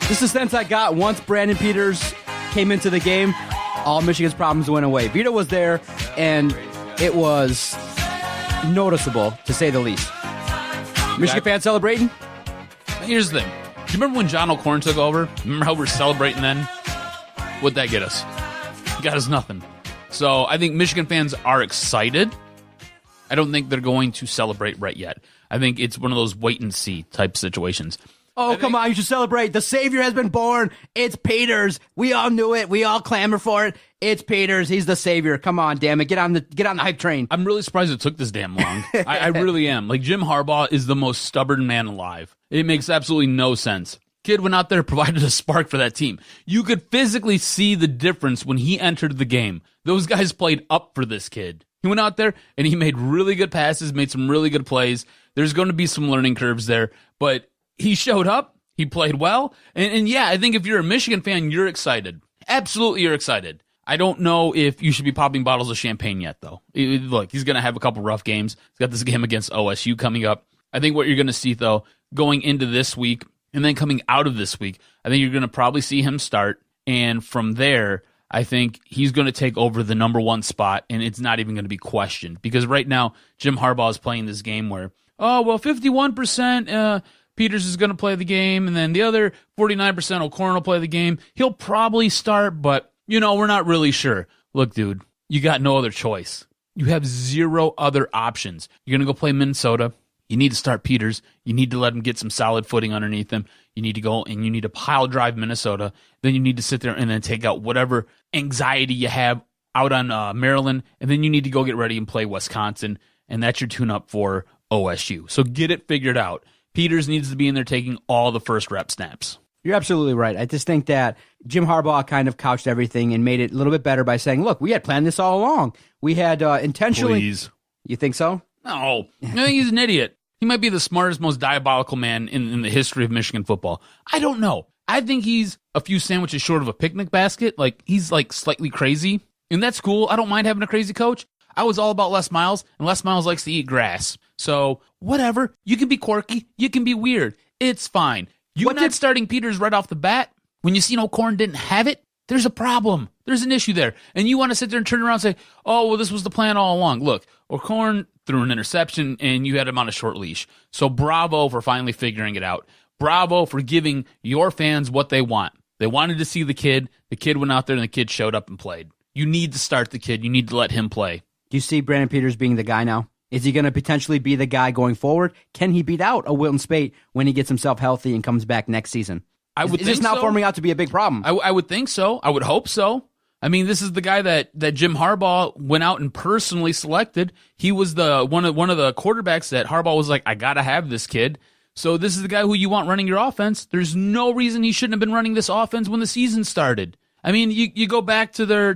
This is the sense I got once Brandon Peters came into the game. All Michigan's problems went away. Vito was there, and it was noticeable, to say the least. Michigan fans celebrating? Here's the thing. Do you remember when John O'Korn took over? Remember how we're celebrating then? What'd that get us? It got us nothing. So I think Michigan fans are excited. I don't think they're going to celebrate right yet. I think it's one of those wait-and-see type situations. Oh, come on, you should celebrate. The Savior has been born. It's Peters. We all knew it. We all clamor for it. It's Peters. He's the Savior. Come on, damn it. Get on the hype train. I'm really surprised it took this damn long. I really am. Like, Jim Harbaugh is the most stubborn man alive. It makes absolutely no sense. Kid went out there, provided a spark for that team. You could physically see the difference when he entered the game. Those guys played up for this kid. He went out there, and he made really good passes, made some really good plays. There's going to be some learning curves there, but he showed up, he played well, and yeah, I think if you're a Michigan fan, you're excited. Absolutely, you're excited. I don't know if you should be popping bottles of champagne yet, though. Look, he's going to have a couple rough games. He's got this game against OSU coming up. I think what you're going to see, though, going into this week and then coming out of this week, I think you're going to probably see him start, and from there, I think he's going to take over the number one spot, and it's not even going to be questioned. Because right now, Jim Harbaugh is playing this game where, 51%... Peters is going to play the game, and then the other 49% O'Korn will play the game. He'll probably start, but, we're not really sure. Look, dude, you got no other choice. You have zero other options. You're going to go play Minnesota. You need to start Peters. You need to let him get some solid footing underneath him. You need to go and you need to pile drive Minnesota. Then you need to sit there and then take out whatever anxiety you have out on Maryland, and then you need to go get ready and play Wisconsin, and that's your tune-up for OSU. So get it figured out. Peters needs to be in there taking all the first rep snaps. You're absolutely right. I just think that Jim Harbaugh kind of couched everything and made it a little bit better by saying, look, we had planned this all along. We had intentionally... Please. You think so? No. I think he's an idiot. He might be the smartest, most diabolical man in the history of Michigan football. I don't know. I think he's a few sandwiches short of a picnic basket. Like, he's like slightly crazy. And that's cool. I don't mind having a crazy coach. I was all about Les Miles, and Les Miles likes to eat grass. So, whatever. You can be quirky. You can be weird. It's fine. You're not starting Peters right off the bat. When you see O'Korn didn't have it, there's a problem. There's an issue there. And you want to sit there and turn around and say, oh, well, this was the plan all along. Look, O'Korn threw an interception, and you had him on a short leash. So, bravo for finally figuring it out. Bravo for giving your fans what they want. They wanted to see the kid. The kid went out there, and the kid showed up and played. You need to start the kid. You need to let him play. Do you see Brandon Peters being the guy now? Is he going to potentially be the guy going forward? Can he beat out a Wilton Spate when he gets himself healthy and comes back next season? Is this now forming out to be a big problem? I would think so. I would hope so. I mean, this is the guy that Jim Harbaugh went out and personally selected. He was the one of the quarterbacks that Harbaugh was like, I got to have this kid. So this is the guy who you want running your offense. There's no reason he shouldn't have been running this offense when the season started. I mean, you go back to their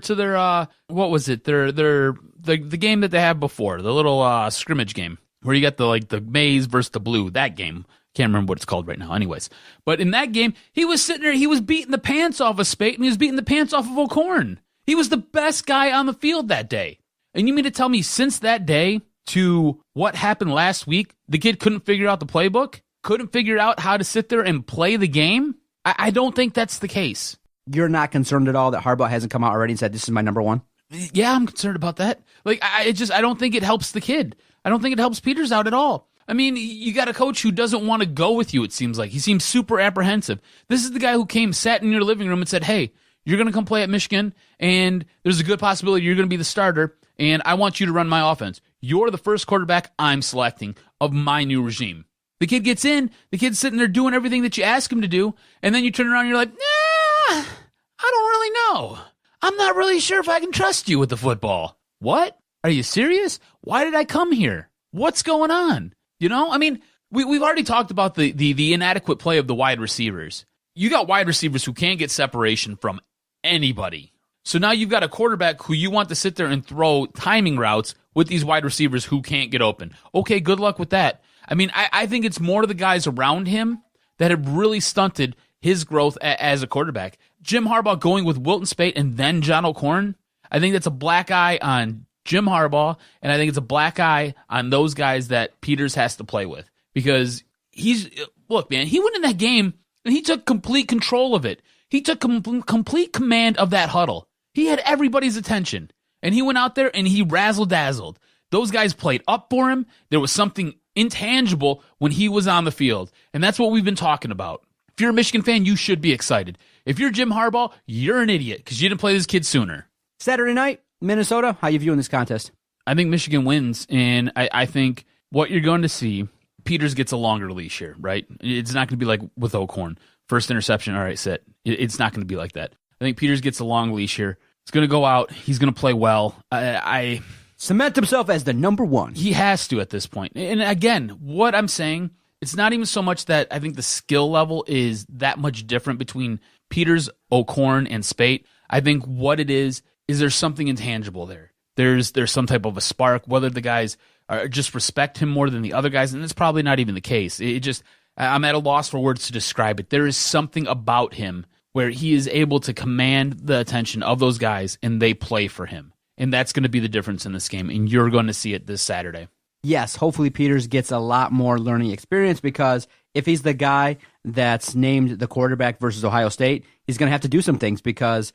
what was it? The game that they had before, the little scrimmage game where you got the maize versus the blue, that game. Can't remember what it's called right now. Anyways, but in that game, he was sitting there, he was beating the pants off of Spate, and he was beating the pants off of O'Korn. He was the best guy on the field that day. And you mean to tell me since that day to what happened last week, the kid couldn't figure out the playbook? Couldn't figure out how to sit there and play the game? I don't think that's the case. You're not concerned at all that Harbaugh hasn't come out already and said, this is my number one? Yeah, I'm concerned about that. Like, I don't think it helps the kid. I don't think it helps Peters out at all. I mean, you got a coach who doesn't want to go with you, it seems like. He seems super apprehensive. This is the guy who sat in your living room and said, hey, you're going to come play at Michigan, and there's a good possibility you're going to be the starter, and I want you to run my offense. You're the first quarterback I'm selecting of my new regime. The kid gets in, the kid's sitting there doing everything that you ask him to do, and then you turn around and you're like, I don't really know. I'm not really sure if I can trust you with the football. What? Are you serious? Why did I come here? What's going on? You know, I mean, we've already talked about the inadequate play of the wide receivers. You got wide receivers who can't get separation from anybody. So now you've got a quarterback who you want to sit there and throw timing routes with these wide receivers who can't get open. Okay, good luck with that. I mean, I think it's more to the guys around him that have really stunted his growth as a quarterback. Jim Harbaugh going with Wilton Speight and then John O'Korn, I think that's a black eye on Jim Harbaugh, and I think it's a black eye on those guys that Peters has to play with. Because look, man, he went in that game and he took complete control of it. He took complete command of that huddle. He had everybody's attention, and he went out there and he razzle-dazzled. Those guys played up for him. There was something intangible when he was on the field, and that's what we've been talking about. If you're a Michigan fan, you should be excited. If you're Jim Harbaugh, you're an idiot because you didn't play this kid sooner. Saturday night, Minnesota, how you viewing this contest? I think Michigan wins, and I think what you're going to see, Peters gets a longer leash here, right? It's not going to be like with O'Korn. First interception, all right, sit. It's not going to be like that. I think Peters gets a long leash here. He's going to go out. He's going to play well. Cement himself as the number one. He has to at this point. And again, what I'm saying, it's not even so much that I think the skill level is that much different between Peters, O'Korn, and Speight. I think what it is there's something intangible there. There's some type of a spark, whether the guys just respect him more than the other guys, and it's probably not even the case. I'm at a loss for words to describe it. There is something about him where he is able to command the attention of those guys, and they play for him. And that's going to be the difference in this game, and you're going to see it this Saturday. Yes, hopefully Peters gets a lot more learning experience, because if he's the guy that's named the quarterback versus Ohio State, he's going to have to do some things because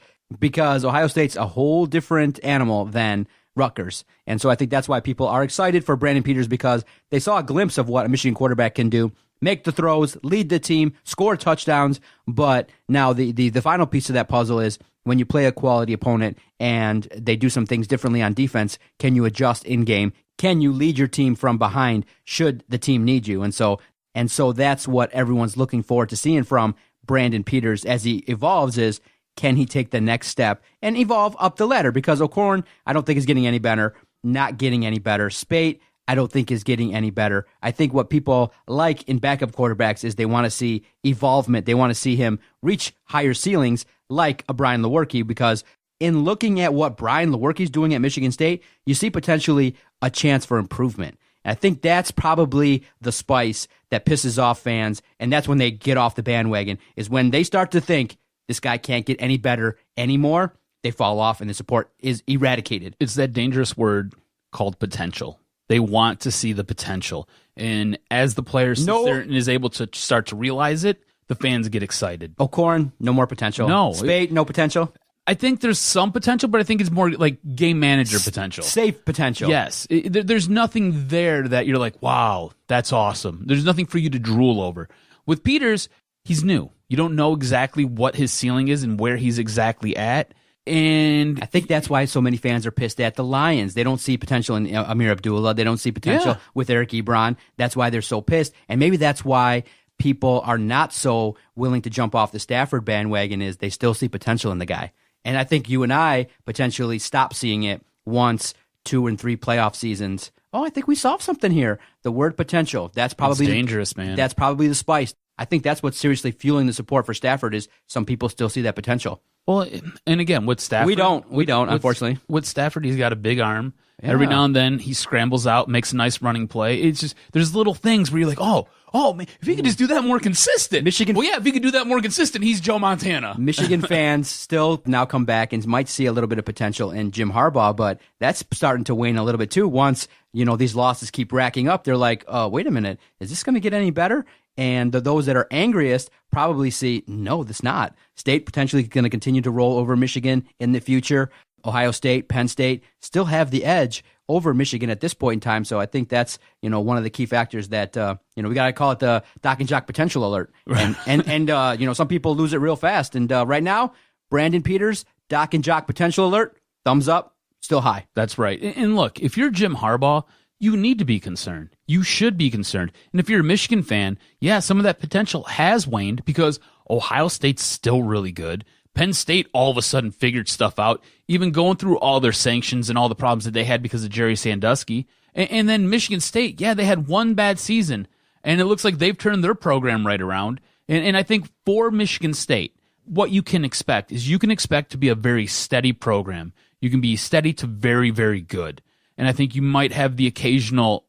Ohio State's a whole different animal than Rutgers. And so I think that's why people are excited for Brandon Peters, because they saw a glimpse of what a Michigan quarterback can do. Make the throws, lead the team, score touchdowns. But now the final piece of that puzzle is when you play a quality opponent and they do some things differently on defense, can you adjust in-game? Can you lead your team from behind should the team need you? And so that's what everyone's looking forward to seeing from Brandon Peters as he evolves is, can he take the next step and evolve up the ladder? Because O'Korn, I don't think is getting any better, not getting any better. Speight, I don't think is getting any better. I think what people like in backup quarterbacks is they want to see evolvement. They want to see him reach higher ceilings like a Brian Lewerke, because in looking at what Brian Lewerke's doing at Michigan State, you see potentially a chance for improvement. And I think that's probably the spice that pisses off fans, and that's when they get off the bandwagon, is when they start to think this guy can't get any better anymore, they fall off and the support is eradicated. It's that dangerous word called potential. They want to see the potential. And as the player sits there and is able to start to realize it, the fans get excited. O'Korn, no more potential. No. Speight, no potential. I think there's some potential, but I think it's more like game manager potential. Safe potential. Yes. There's nothing there that you're like, wow, that's awesome. There's nothing for you to drool over. With Peters, he's new. You don't know exactly what his ceiling is and where he's exactly at. And I think that's why so many fans are pissed at the Lions. They don't see potential in Amir Abdullah. They don't see potential with Eric Ebron. That's why they're so pissed. And maybe that's why people are not so willing to jump off the Stafford bandwagon, is they still see potential in the guy. And I think you and I potentially stop seeing it once 2 and 3 playoff seasons. Oh, I think we solved something here. The word potential. That's probably dangerous, man. That's probably the spice. I think that's what's seriously fueling the support for Stafford, is some people still see that potential. Well, and again, with Stafford... We don't, unfortunately. With Stafford, he's got a big arm. Every now and then he scrambles out, makes a nice running play. It's just, there's little things where you're like, oh man, if he could just do that more consistent. Michigan. Well, yeah, if he could do that more consistent, he's Joe Montana. Michigan fans still now come back and might see a little bit of potential in Jim Harbaugh, but that's starting to wane a little bit too. Once, these losses keep racking up, they're like, wait a minute, is this going to get any better? And those that are angriest probably see, no, this not. State potentially going to continue to roll over Michigan in the future. Ohio State, Penn State still have the edge over Michigan at this point in time. So I think that's, one of the key factors that, we got to call it the Doc and Jock potential alert. And some people lose it real fast. And right now, Brandon Peters, Doc and Jock potential alert, thumbs up, still high. That's right. And look, if you're Jim Harbaugh, you need to be concerned. You should be concerned. And if you're a Michigan fan, yeah, some of that potential has waned because Ohio State's still really good. Penn State all of a sudden figured stuff out, even going through all their sanctions and all the problems that they had because of Jerry Sandusky. And then Michigan State, yeah, they had one bad season, and it looks like they've turned their program right around. And I think for Michigan State, what you can expect is you can expect to be a very steady program. You can be steady to very, very good. And I think you might have the occasional,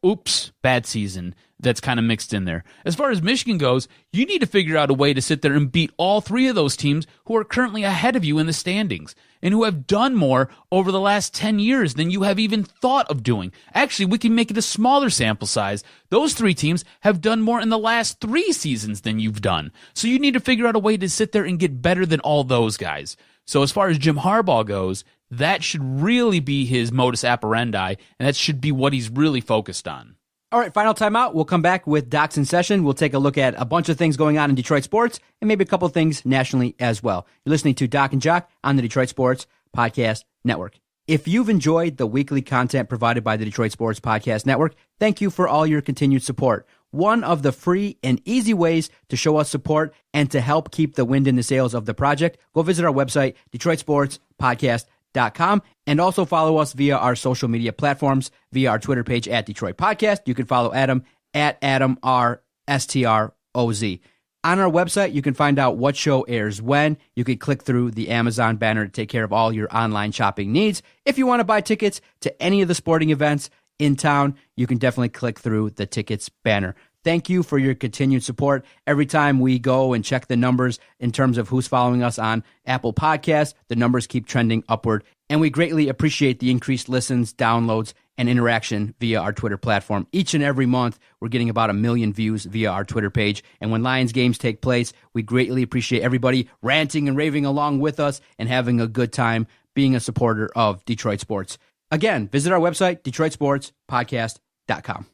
bad season that's kind of mixed in there. As far as Michigan goes, you need to figure out a way to sit there and beat all three of those teams who are currently ahead of you in the standings and who have done more over the last 10 years than you have even thought of doing. Actually, we can make it a smaller sample size. Those three teams have done more in the last 3 seasons than you've done. So you need to figure out a way to sit there and get better than all those guys. So as far as Jim Harbaugh goes, that should really be his modus operandi, and that should be what he's really focused on. All right, final timeout. We'll come back with Doc's in session. We'll take a look at a bunch of things going on in Detroit sports and maybe a couple of things nationally as well. You're listening to Doc and Jock on the Detroit Sports Podcast Network. If you've enjoyed the weekly content provided by the Detroit Sports Podcast Network, thank you for all your continued support. One of the free and easy ways to show us support and to help keep the wind in the sails of the project, go visit our website, DetroitSportsPodcast.com, and also follow us via our social media platforms, via our Twitter page at Detroit Podcast. You can follow Adam at AdamRSTROZ. On our website, you can find out what show airs when. You can click through the Amazon banner to take care of all your online shopping needs. If you want to buy tickets to any of the sporting events in town, you can definitely click through the tickets banner. Thank you for your continued support. Every time we go and check the numbers in terms of who's following us on Apple Podcasts, the numbers keep trending upward. And we greatly appreciate the increased listens, downloads, and interaction via our Twitter platform. Each and every month, we're getting about 1 million views via our Twitter page. And when Lions games take place, we greatly appreciate everybody ranting and raving along with us and having a good time being a supporter of Detroit sports. Again, visit our website, DetroitSportsPodcast.com.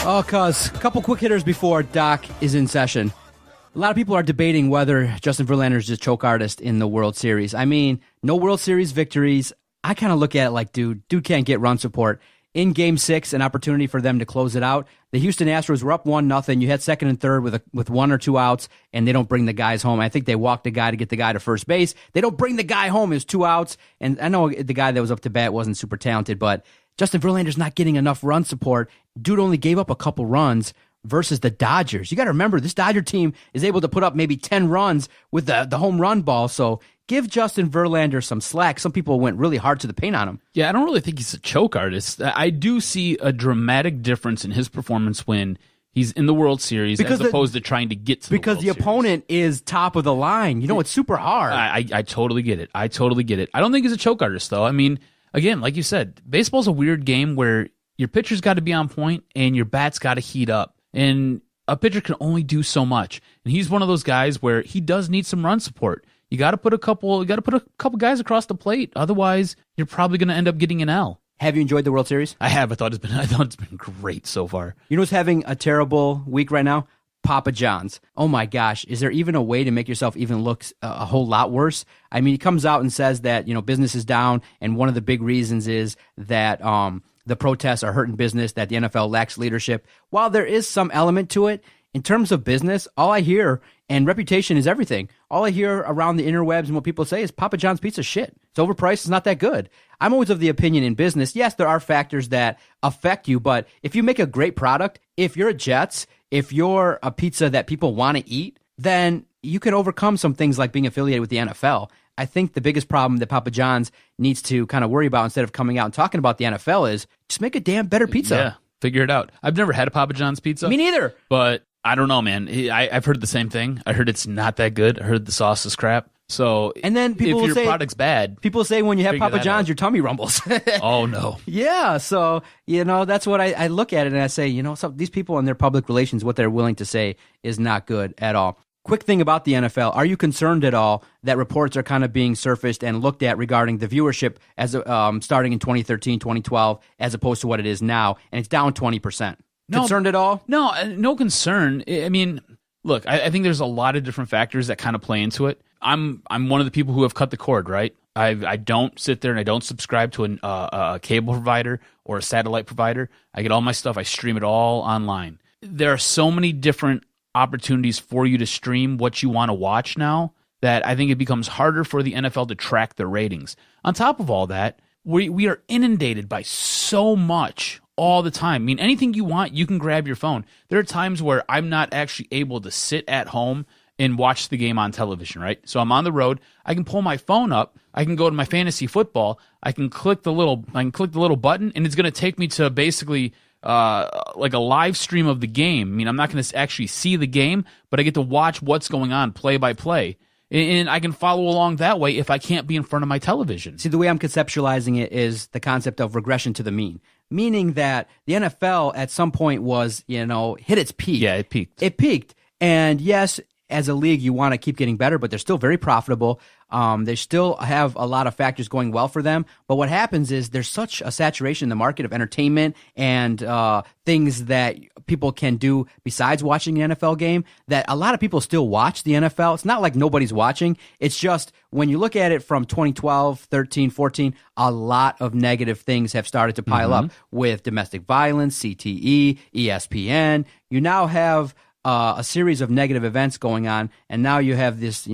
Oh, cuz, a couple quick hitters before Doc is in session. A lot of people are debating whether Justin Verlander is just choke artist in the World Series. I mean, no World Series victories. I kind of look at it like, dude can't get run support. In Game 6, an opportunity for them to close it out. The Houston Astros were up 1-0. You had second and third with 1 or 2 outs, and they don't bring the guys home. I think they walked the guy to get the guy to first base. They don't bring the guy home. It was 2 outs, and I know the guy that was up to bat wasn't super talented, but Justin Verlander's not getting enough run support. Dude only gave up a couple runs versus the Dodgers. You got to remember, this Dodger team is able to put up maybe 10 runs with the home run ball, so give Justin Verlander some slack. Some people went really hard to the paint on him. Yeah, I don't really think he's a choke artist. I do see a dramatic difference in his performance when he's in the World Series as opposed to trying to get to the World Series. Because the opponent is top of the line. You know, it's super hard. I totally get it. I don't think he's a choke artist, though. I mean, again, like you said, baseball's a weird game where your pitcher's got to be on point and your bat's got to heat up. And a pitcher can only do so much. And he's one of those guys where he does need some run support. You got to put a couple guys across the plate. Otherwise, you're probably going to end up getting an L. Have you enjoyed the World Series? I have. I thought it's been great so far. You know who's having a terrible week right now? Papa John's. Oh my gosh, is there even a way to make yourself even look a whole lot worse? I mean, he comes out and says that, business is down, and one of the big reasons is that the protests are hurting business, that the NFL lacks leadership. While there is some element to it, in terms of business, all I hear, and reputation is everything, all I hear around the interwebs and what people say is Papa John's pizza shit. It's overpriced. It's not that good. I'm always of the opinion in business, yes, there are factors that affect you, but if you make a great product, if you're a Jets, if you're a pizza that people want to eat, then you can overcome some things like being affiliated with the NFL. I think the biggest problem that Papa John's needs to kind of worry about instead of coming out and talking about the NFL is just make a damn better pizza. Yeah, figure it out. I've never had a Papa John's pizza. Me neither. But I don't know, man. I've heard the same thing. I heard it's not that good. I heard the sauce is crap. So and then people if will your say, product's bad, people say when you have Papa John's, out. your tummy rumbles. Oh, no. Yeah, so, that's what I look at it and I say, these people in their public relations, what they're willing to say is not good at all. Quick thing about the NFL, are you concerned at all that reports are kind of being surfaced and looked at regarding the viewership as starting in 2013, 2012, as opposed to what it is now, and it's down 20%? Concerned at all? No, no concern. I mean, look, I think there's a lot of different factors that kind of play into it. I'm one of the people who have cut the cord, right? I don't sit there and I don't subscribe to a cable provider or a satellite provider. I get all my stuff. I stream it all online. There are so many different opportunities for you to stream what you want to watch now that I think it becomes harder for the NFL to track their ratings. On top of all that, we are inundated by so much all the time. I mean, anything you want, you can grab your phone. There are times where I'm not actually able to sit at home and watch the game on television, right? So I'm on the road. I can pull my phone up. I can go to my fantasy football. I can click the little button, and it's going to take me to basically like a live stream of the game. I mean, I'm not going to actually see the game, but I get to watch what's going on play by play. And I can follow along that way if I can't be in front of my television. See, the way I'm conceptualizing it is the concept of regression to the mean, meaning that the NFL at some point was, hit its peak. Yeah, it peaked. It peaked. And yes, as a league, you want to keep getting better, but they're still very profitable. They still have a lot of factors going well for them. But what happens is there's such a saturation in the market of entertainment and things that people can do besides watching the NFL game that a lot of people still watch the NFL. It's not like nobody's watching. It's just when you look at it from 2012, 13, 14, a lot of negative things have started to pile up with domestic violence, CTE, ESPN. You now have a series of negative events going on, and now you have this,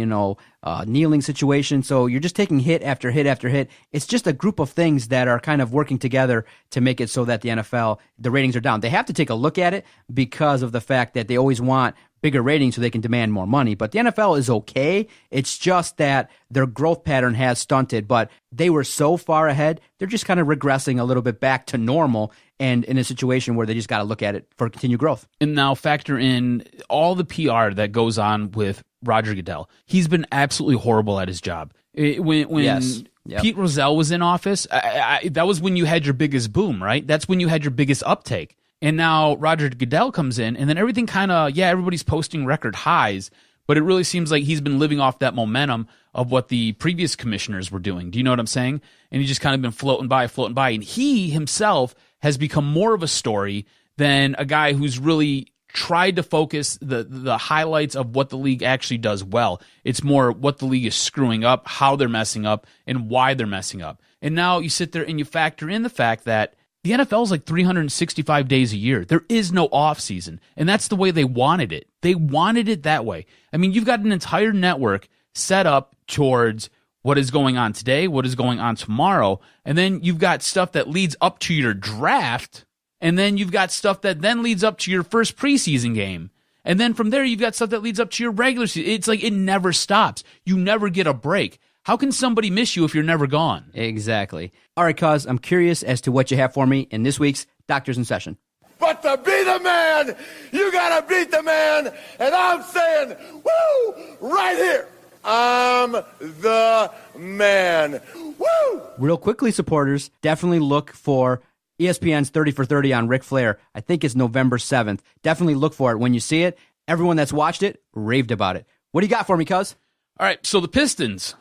kneeling situation. So you're just taking hit after hit after hit. It's just a group of things that are kind of working together to make it so that the NFL, the ratings are down. They have to take a look at it because of the fact that they always want bigger ratings so they can demand more money. But the NFL is okay. It's just that their growth pattern has stunted, but they were so far ahead, they're just kind of regressing a little bit back to normal and in a situation where they just got to look at it for continued growth. And now factor in all the PR that goes on with Roger Goodell. He's been absolutely horrible at his job. When Yes. Yep. Pete Rozelle was in office, that was when you had your biggest boom, right? That's when you had your biggest uptake. And now Roger Goodell comes in, and then everything kind of, everybody's posting record highs, but it really seems like he's been living off that momentum of what the previous commissioners were doing. Do you know what I'm saying? And he's just kind of been floating by. And he himself has become more of a story than a guy who's really tried to focus the highlights of what the league actually does well. It's more what the league is screwing up, how they're messing up, and why they're messing up. And now you sit there and you factor in the fact that the NFL is like 365 days a year. There is no off season, and that's the way they wanted it. They wanted it that way. I mean, you've got an entire network set up towards what is going on today, what is going on tomorrow, and then you've got stuff that leads up to your draft, and then you've got stuff that then leads up to your first preseason game. And then from there, you've got stuff that leads up to your regular season. It's like it never stops. You never get a break. How can somebody miss you if you're never gone? Exactly. All right, cuz, I'm curious as to what you have for me in this week's Doctors in Session. But to be the man, you gotta beat the man. And I'm saying, woo, right here. I'm the man. Woo! Real quickly, supporters, definitely look for ESPN's 30 for 30 on Ric Flair. I think it's November 7th. Definitely look for it. When you see it, everyone that's watched it raved about it. What do you got for me, cuz? All right, so the Pistons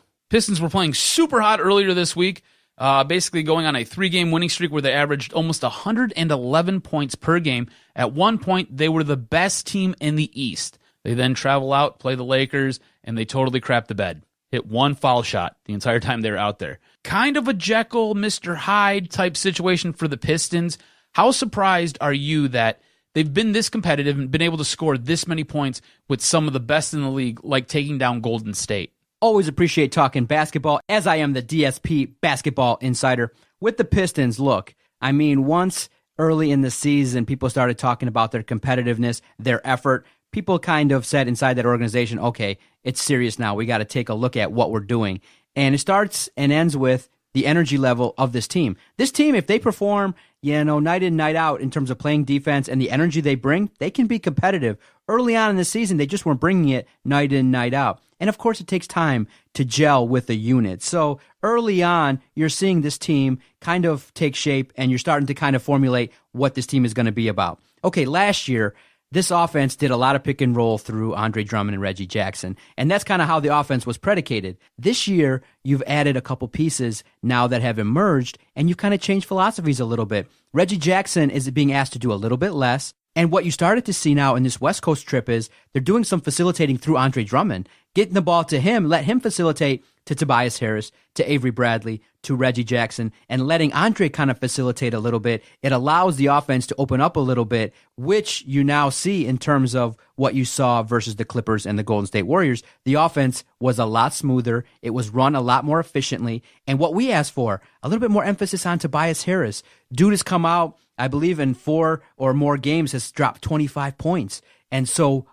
were playing super hot earlier this week, basically going on a 3-game winning streak where they averaged almost 111 points per game. At one point, they were the best team in the East. They then travel out, play the Lakers, and they totally crap the bed. Hit one foul shot the entire time they were out there. Kind of a Jekyll, Mr. Hyde type situation for the Pistons. How surprised are you that they've been this competitive and been able to score this many points with some of the best in the league, like taking down Golden State. Always appreciate talking basketball, as I am the DSP basketball insider. With the Pistons, look, I mean, once early in the season, people started talking about their competitiveness, their effort. People kind of said inside that organization, okay, it's serious now. We got to take a look at what we're doing. And it starts and ends with the energy level of this team. This team, if they perform, night in, night out in terms of playing defense and the energy they bring, they can be competitive. Early on in the season, they just weren't bringing it night in, night out. And of course, it takes time to gel with the unit. So early on, you're seeing this team kind of take shape, and you're starting to kind of formulate what this team is going to be about. Okay, last year, this offense did a lot of pick and roll through Andre Drummond and Reggie Jackson, and that's kind of how the offense was predicated. This year, you've added a couple pieces now that have emerged, and you've kind of changed philosophies a little bit. Reggie Jackson is being asked to do a little bit less, and what you started to see now in this West Coast trip is they're doing some facilitating through Andre Drummond, getting the ball to him, let him facilitate to Tobias Harris, to Avery Bradley, to Reggie Jackson, and letting Andre kind of facilitate a little bit. It allows the offense to open up a little bit, which you now see in terms of what you saw versus the Clippers and the Golden State Warriors. The offense was a lot smoother. It was run a lot more efficiently. And what we asked for, a little bit more emphasis on Tobias Harris. Dude has come out, I believe in 4 or more games, has dropped 25 points. And so,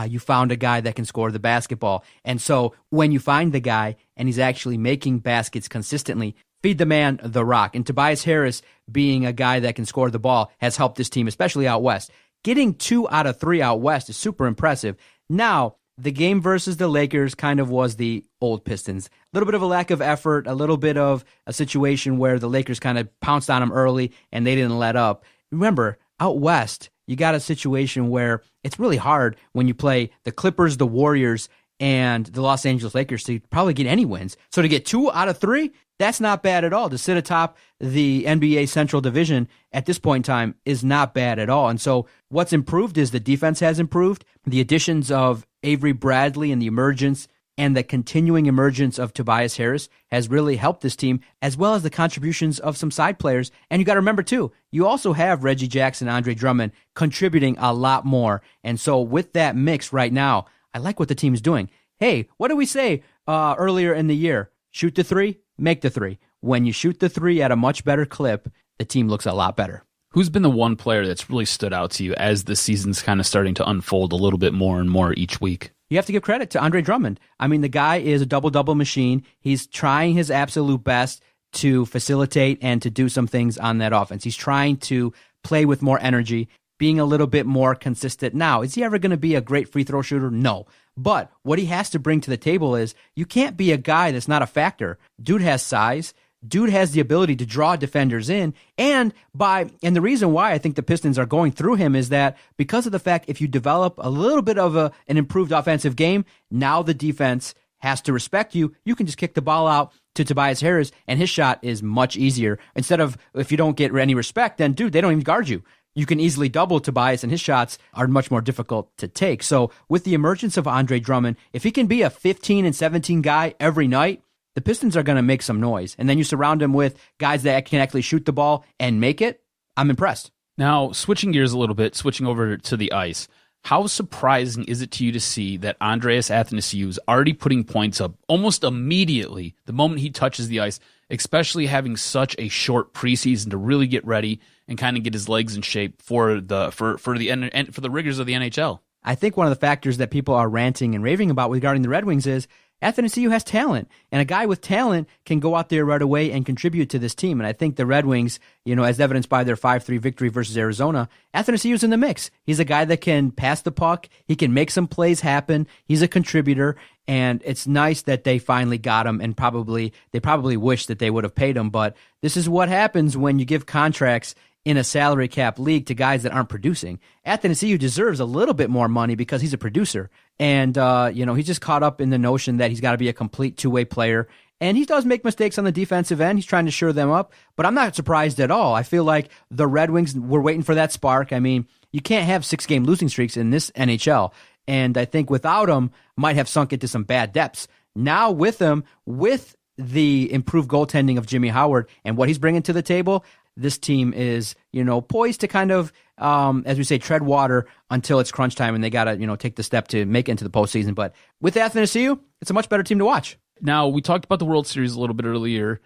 you found a guy that can score the basketball. And so when you find the guy and he's actually making baskets consistently, feed the man the rock. And Tobias Harris, being a guy that can score the ball, has helped this team, especially out west. Getting 2 out of 3 out west is super impressive. Now, the game versus the Lakers kind of was the old Pistons. A little bit of a lack of effort, a little bit of a situation where the Lakers kind of pounced on them early and they didn't let up. Remember, out west, you got a situation where it's really hard when you play the Clippers, the Warriors, and the Los Angeles Lakers to probably get any wins. So to get 2 out of 3, that's not bad at all. To sit atop the NBA Central Division at this point in time is not bad at all. And so what's improved is the defense has improved. The additions of Avery Bradley and the emergence and the continuing emergence of Tobias Harris has really helped this team, as well as the contributions of some side players. And you got to remember, too, you also have Reggie Jackson, Andre Drummond contributing a lot more. And so with that mix right now, I like what the team is doing. Hey, what did we say earlier in the year? Shoot the 3, make the 3. When you shoot the 3 at a much better clip, the team looks a lot better. Who's been the one player that's really stood out to you as the season's kind of starting to unfold a little bit more and more each week? You have to give credit to Andre Drummond. I mean, the guy is a double-double machine. He's trying his absolute best to facilitate and to do some things on that offense. He's trying to play with more energy, being a little bit more consistent. Now, is he ever going to be a great free throw shooter? No. But what he has to bring to the table is you can't be a guy that's not a factor. Dude has size. Dude has the ability to draw defenders in, and the reason why I think the Pistons are going through him is that because of the fact if you develop a little bit of an improved offensive game, now the defense has to respect you. You can just kick the ball out to Tobias Harris, and his shot is much easier. Instead of, if you don't get any respect, then dude, they don't even guard you. You can easily double Tobias, and his shots are much more difficult to take. So with the emergence of Andre Drummond, if he can be a 15 and 17 guy every night, the Pistons are going to make some noise. And then you surround him with guys that can actually shoot the ball and make it. I'm impressed. Now, switching gears a little bit, switching over to the ice, how surprising is it to you to see that Andreas Athanasiou is already putting points up almost immediately the moment he touches the ice, especially having such a short preseason to really get ready and kind of get his legs in shape for the rigors of the NHL? I think one of the factors that people are ranting and raving about regarding the Red Wings is Athanasiou has talent, and a guy with talent can go out there right away and contribute to this team. And I think the Red Wings, as evidenced by their 5-3 victory versus Arizona, Athanasiou's in the mix. He's a guy that can pass the puck. He can make some plays happen. He's a contributor, and it's nice that they finally got him, and they probably wish that they would have paid him. But this is what happens when you give contracts in a salary cap league to guys that aren't producing. Athanasiou deserves a little bit more money because he's a producer. And, he's just caught up in the notion that he's got to be a complete two-way player. And he does make mistakes on the defensive end. He's trying to shore them up. But I'm not surprised at all. I feel like the Red Wings were waiting for that spark. I mean, you can't have 6-game losing streaks in this NHL. And I think without him, might have sunk into some bad depths. Now with him, with the improved goaltending of Jimmy Howard and what he's bringing to the table, this team is, poised to kind of, as we say, tread water until it's crunch time and they got to, take the step to make it into the postseason. But with Athanasiou, it's a much better team to watch. Now, we talked about the World Series a little bit earlier.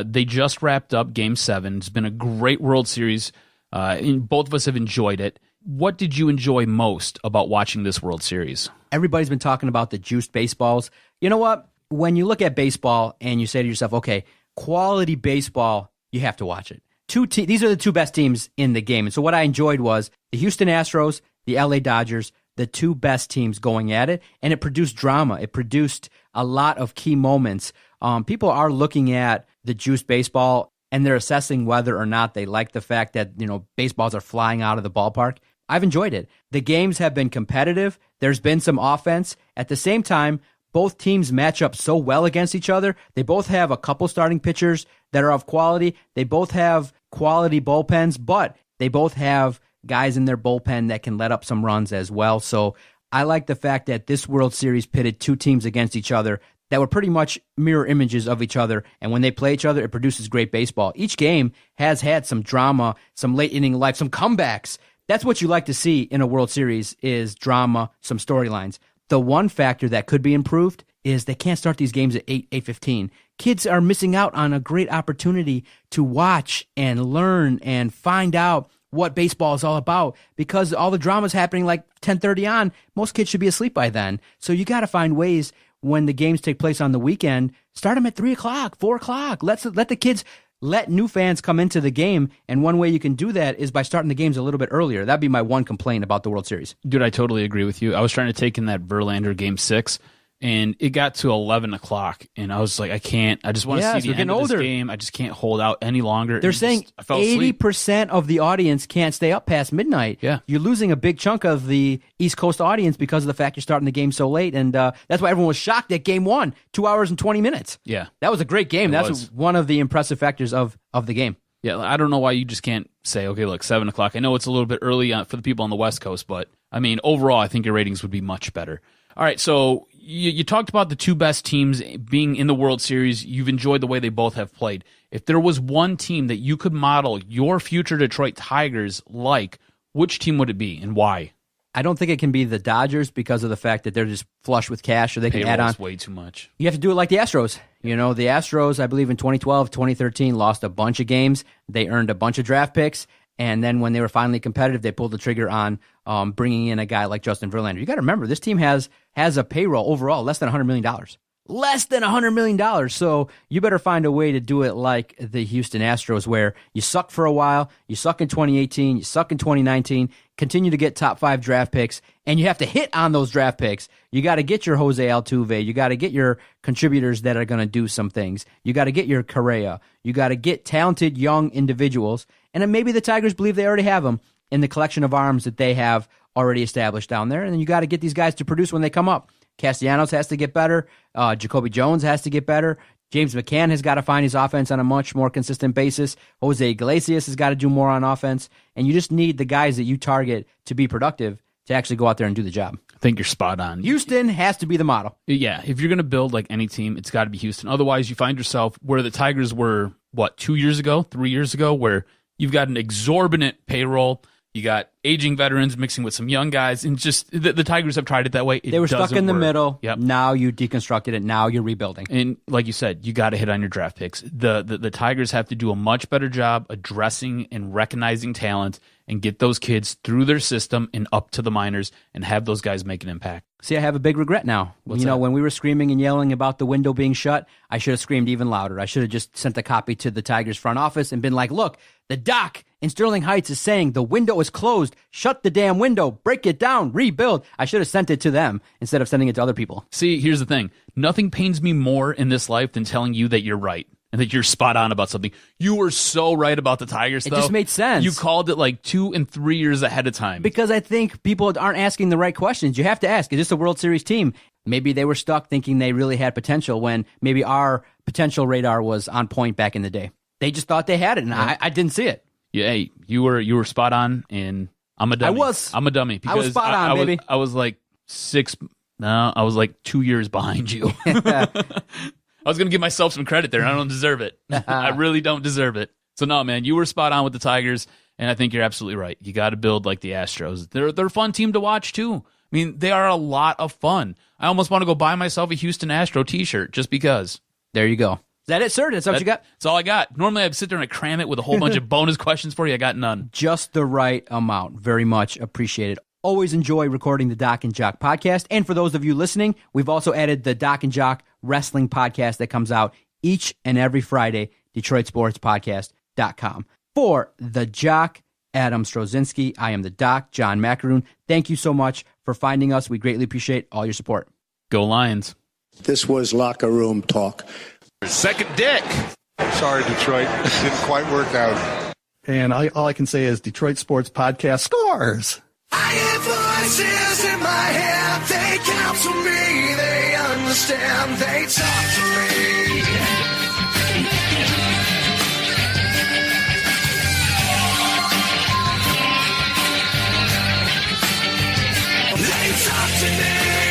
They just wrapped up Game 7. It's been a great World Series. Both of us have enjoyed it. What did you enjoy most about watching this World Series? Everybody's been talking about the juiced baseballs. You know what? When you look at baseball and you say to yourself, okay, quality baseball, you have to watch it. These are the two best teams in the game. And so what I enjoyed was the Houston Astros, the LA Dodgers, the two best teams going at it, and it produced drama. It produced a lot of key moments. People are looking at the juiced baseball, and they're assessing whether or not they like the fact that, baseballs are flying out of the ballpark. I've enjoyed it. The games have been competitive. There's been some offense. At the same time, both teams match up so well against each other. They both have a couple starting pitchers that are of quality. They both have quality bullpens, but they both have guys in their bullpen that can let up some runs as well. So I like the fact that this World Series pitted two teams against each other that were pretty much mirror images of each other. And when they play each other, it produces great baseball. Each game has had some drama, some late inning life, some comebacks. That's what you like to see in a World Series is drama, some storylines. The one factor that could be improved is they can't start these games at 8:15. Kids are missing out on a great opportunity to watch and learn and find out what baseball is all about because all the drama is happening like 10:30 on. Most kids should be asleep by then. So you got to find ways when the games take place on the weekend, start them at 3 o'clock, 4 o'clock. Let the kids, let new fans come into the game, and one way you can do that is by starting the games a little bit earlier. That'd be my one complaint about the World Series. Dude, I totally agree with you. I was trying to take in that Verlander Game 6, and it got to 11 o'clock, and I was like, I can't. I just want to see the end of this game. I just can't hold out any longer. They're saying 80% of the audience can't stay up past midnight. Yeah. You're losing a big chunk of the East Coast audience because of the fact you're starting the game so late, and that's why everyone was shocked at Game 1, 2 hours and 20 minutes. Yeah. That was a great game. That's one of the impressive factors of the game. Yeah, I don't know why you just can't say, okay, look, 7 o'clock. I know it's a little bit early for the people on the West Coast, but, I mean, overall, I think your ratings would be much better. All right, so you talked about the two best teams being in the World Series. You've enjoyed the way they both have played. If there was one team that you could model your future Detroit Tigers like, which team would it be and why? I don't think it can be the Dodgers because of the fact that they're just flush with cash, or they can add on. Way too much. You have to do it like the Astros. The Astros, I believe in 2012, 2013, lost a bunch of games. They earned a bunch of draft picks. And then when they were finally competitive, they pulled the trigger on bringing in a guy like Justin Verlander. You got to remember, this team has a payroll overall less than $100 million. Less than $100 million. So you better find a way to do it like the Houston Astros, where you suck for a while, you suck in 2018, you suck in 2019, continue to get top 5 draft picks, and you have to hit on those draft picks. You got to get your Jose Altuve. You got to get your contributors that are going to do some things. You got to get your Correa. You got to get talented young individuals. And then maybe the Tigers believe they already have them in the collection of arms that they have already established down there. And then you got to get these guys to produce when they come up. Castellanos has to get better. Jacoby Jones has to get better. James McCann has got to find his offense on a much more consistent basis. Jose Iglesias has got to do more on offense. And you just need the guys that you target to be productive to actually go out there and do the job. I think you're spot on. Houston has to be the model. Yeah, if you're going to build like any team, it's got to be Houston. Otherwise, you find yourself where the Tigers were, 2 years ago, 3 years ago, where you've got an exorbitant payroll. You got aging veterans mixing with some young guys, and just the Tigers have tried it that way. They were stuck in the middle. Yep. Now you deconstructed it. Now you're rebuilding. And like you said, you got to hit on your draft picks. The Tigers have to do a much better job addressing and recognizing talent and get those kids through their system and up to the minors and have those guys make an impact. See, I have a big regret now. What's that? When we were screaming and yelling about the window being shut, I should have screamed even louder. I should have just sent a copy to the Tigers front office and been like, look, the doc in Sterling Heights is saying the window is closed. Shut the damn window. Break it down. Rebuild. I should have sent it to them instead of sending it to other people. See, here's the thing. Nothing pains me more in this life than telling you that you're right and that you're spot on about something. You were so right about the Tigers, though. It just made sense. You called it like 2 and 3 years ahead of time. Because I think people aren't asking the right questions. You have to ask, is this a World Series team? Maybe they were stuck thinking they really had potential when maybe our potential radar was on point back in the day. They just thought they had it, and I didn't see it. Yeah, hey, you were spot on, and I'm a dummy. I'm a dummy. Because I was spot on, baby. I was like 2 years behind you. I was going to give myself some credit there, and I don't deserve it. I really don't deserve it. So no, man, you were spot on with the Tigers, and I think you're absolutely right. You got to build like the Astros. They're a fun team to watch too. I mean, they are a lot of fun. I almost want to go buy myself a Houston Astro t-shirt just because. There you go. Is that it, sir? That's what you got? That's all I got. Normally I'd sit there and I'd cram it with a whole bunch of bonus questions for you. I got none. Just the right amount. Very much appreciated. Always enjoy recording the Doc and Jock podcast. And for those of you listening, we've also added the Doc and Jock wrestling podcast that comes out each and every Friday, DetroitSportsPodcast.com. For the Jock, Adam Strozinski, I am the Doc, John Macaroon. Thank you so much for finding us. We greatly appreciate all your support. Go Lions. This was locker room talk. Second dick. Sorry, Detroit. Didn't quite work out. And all I can say is Detroit Sports Podcast scores. I hear voices in my head. They counsel me. They understand. They talk to me. They talk to me.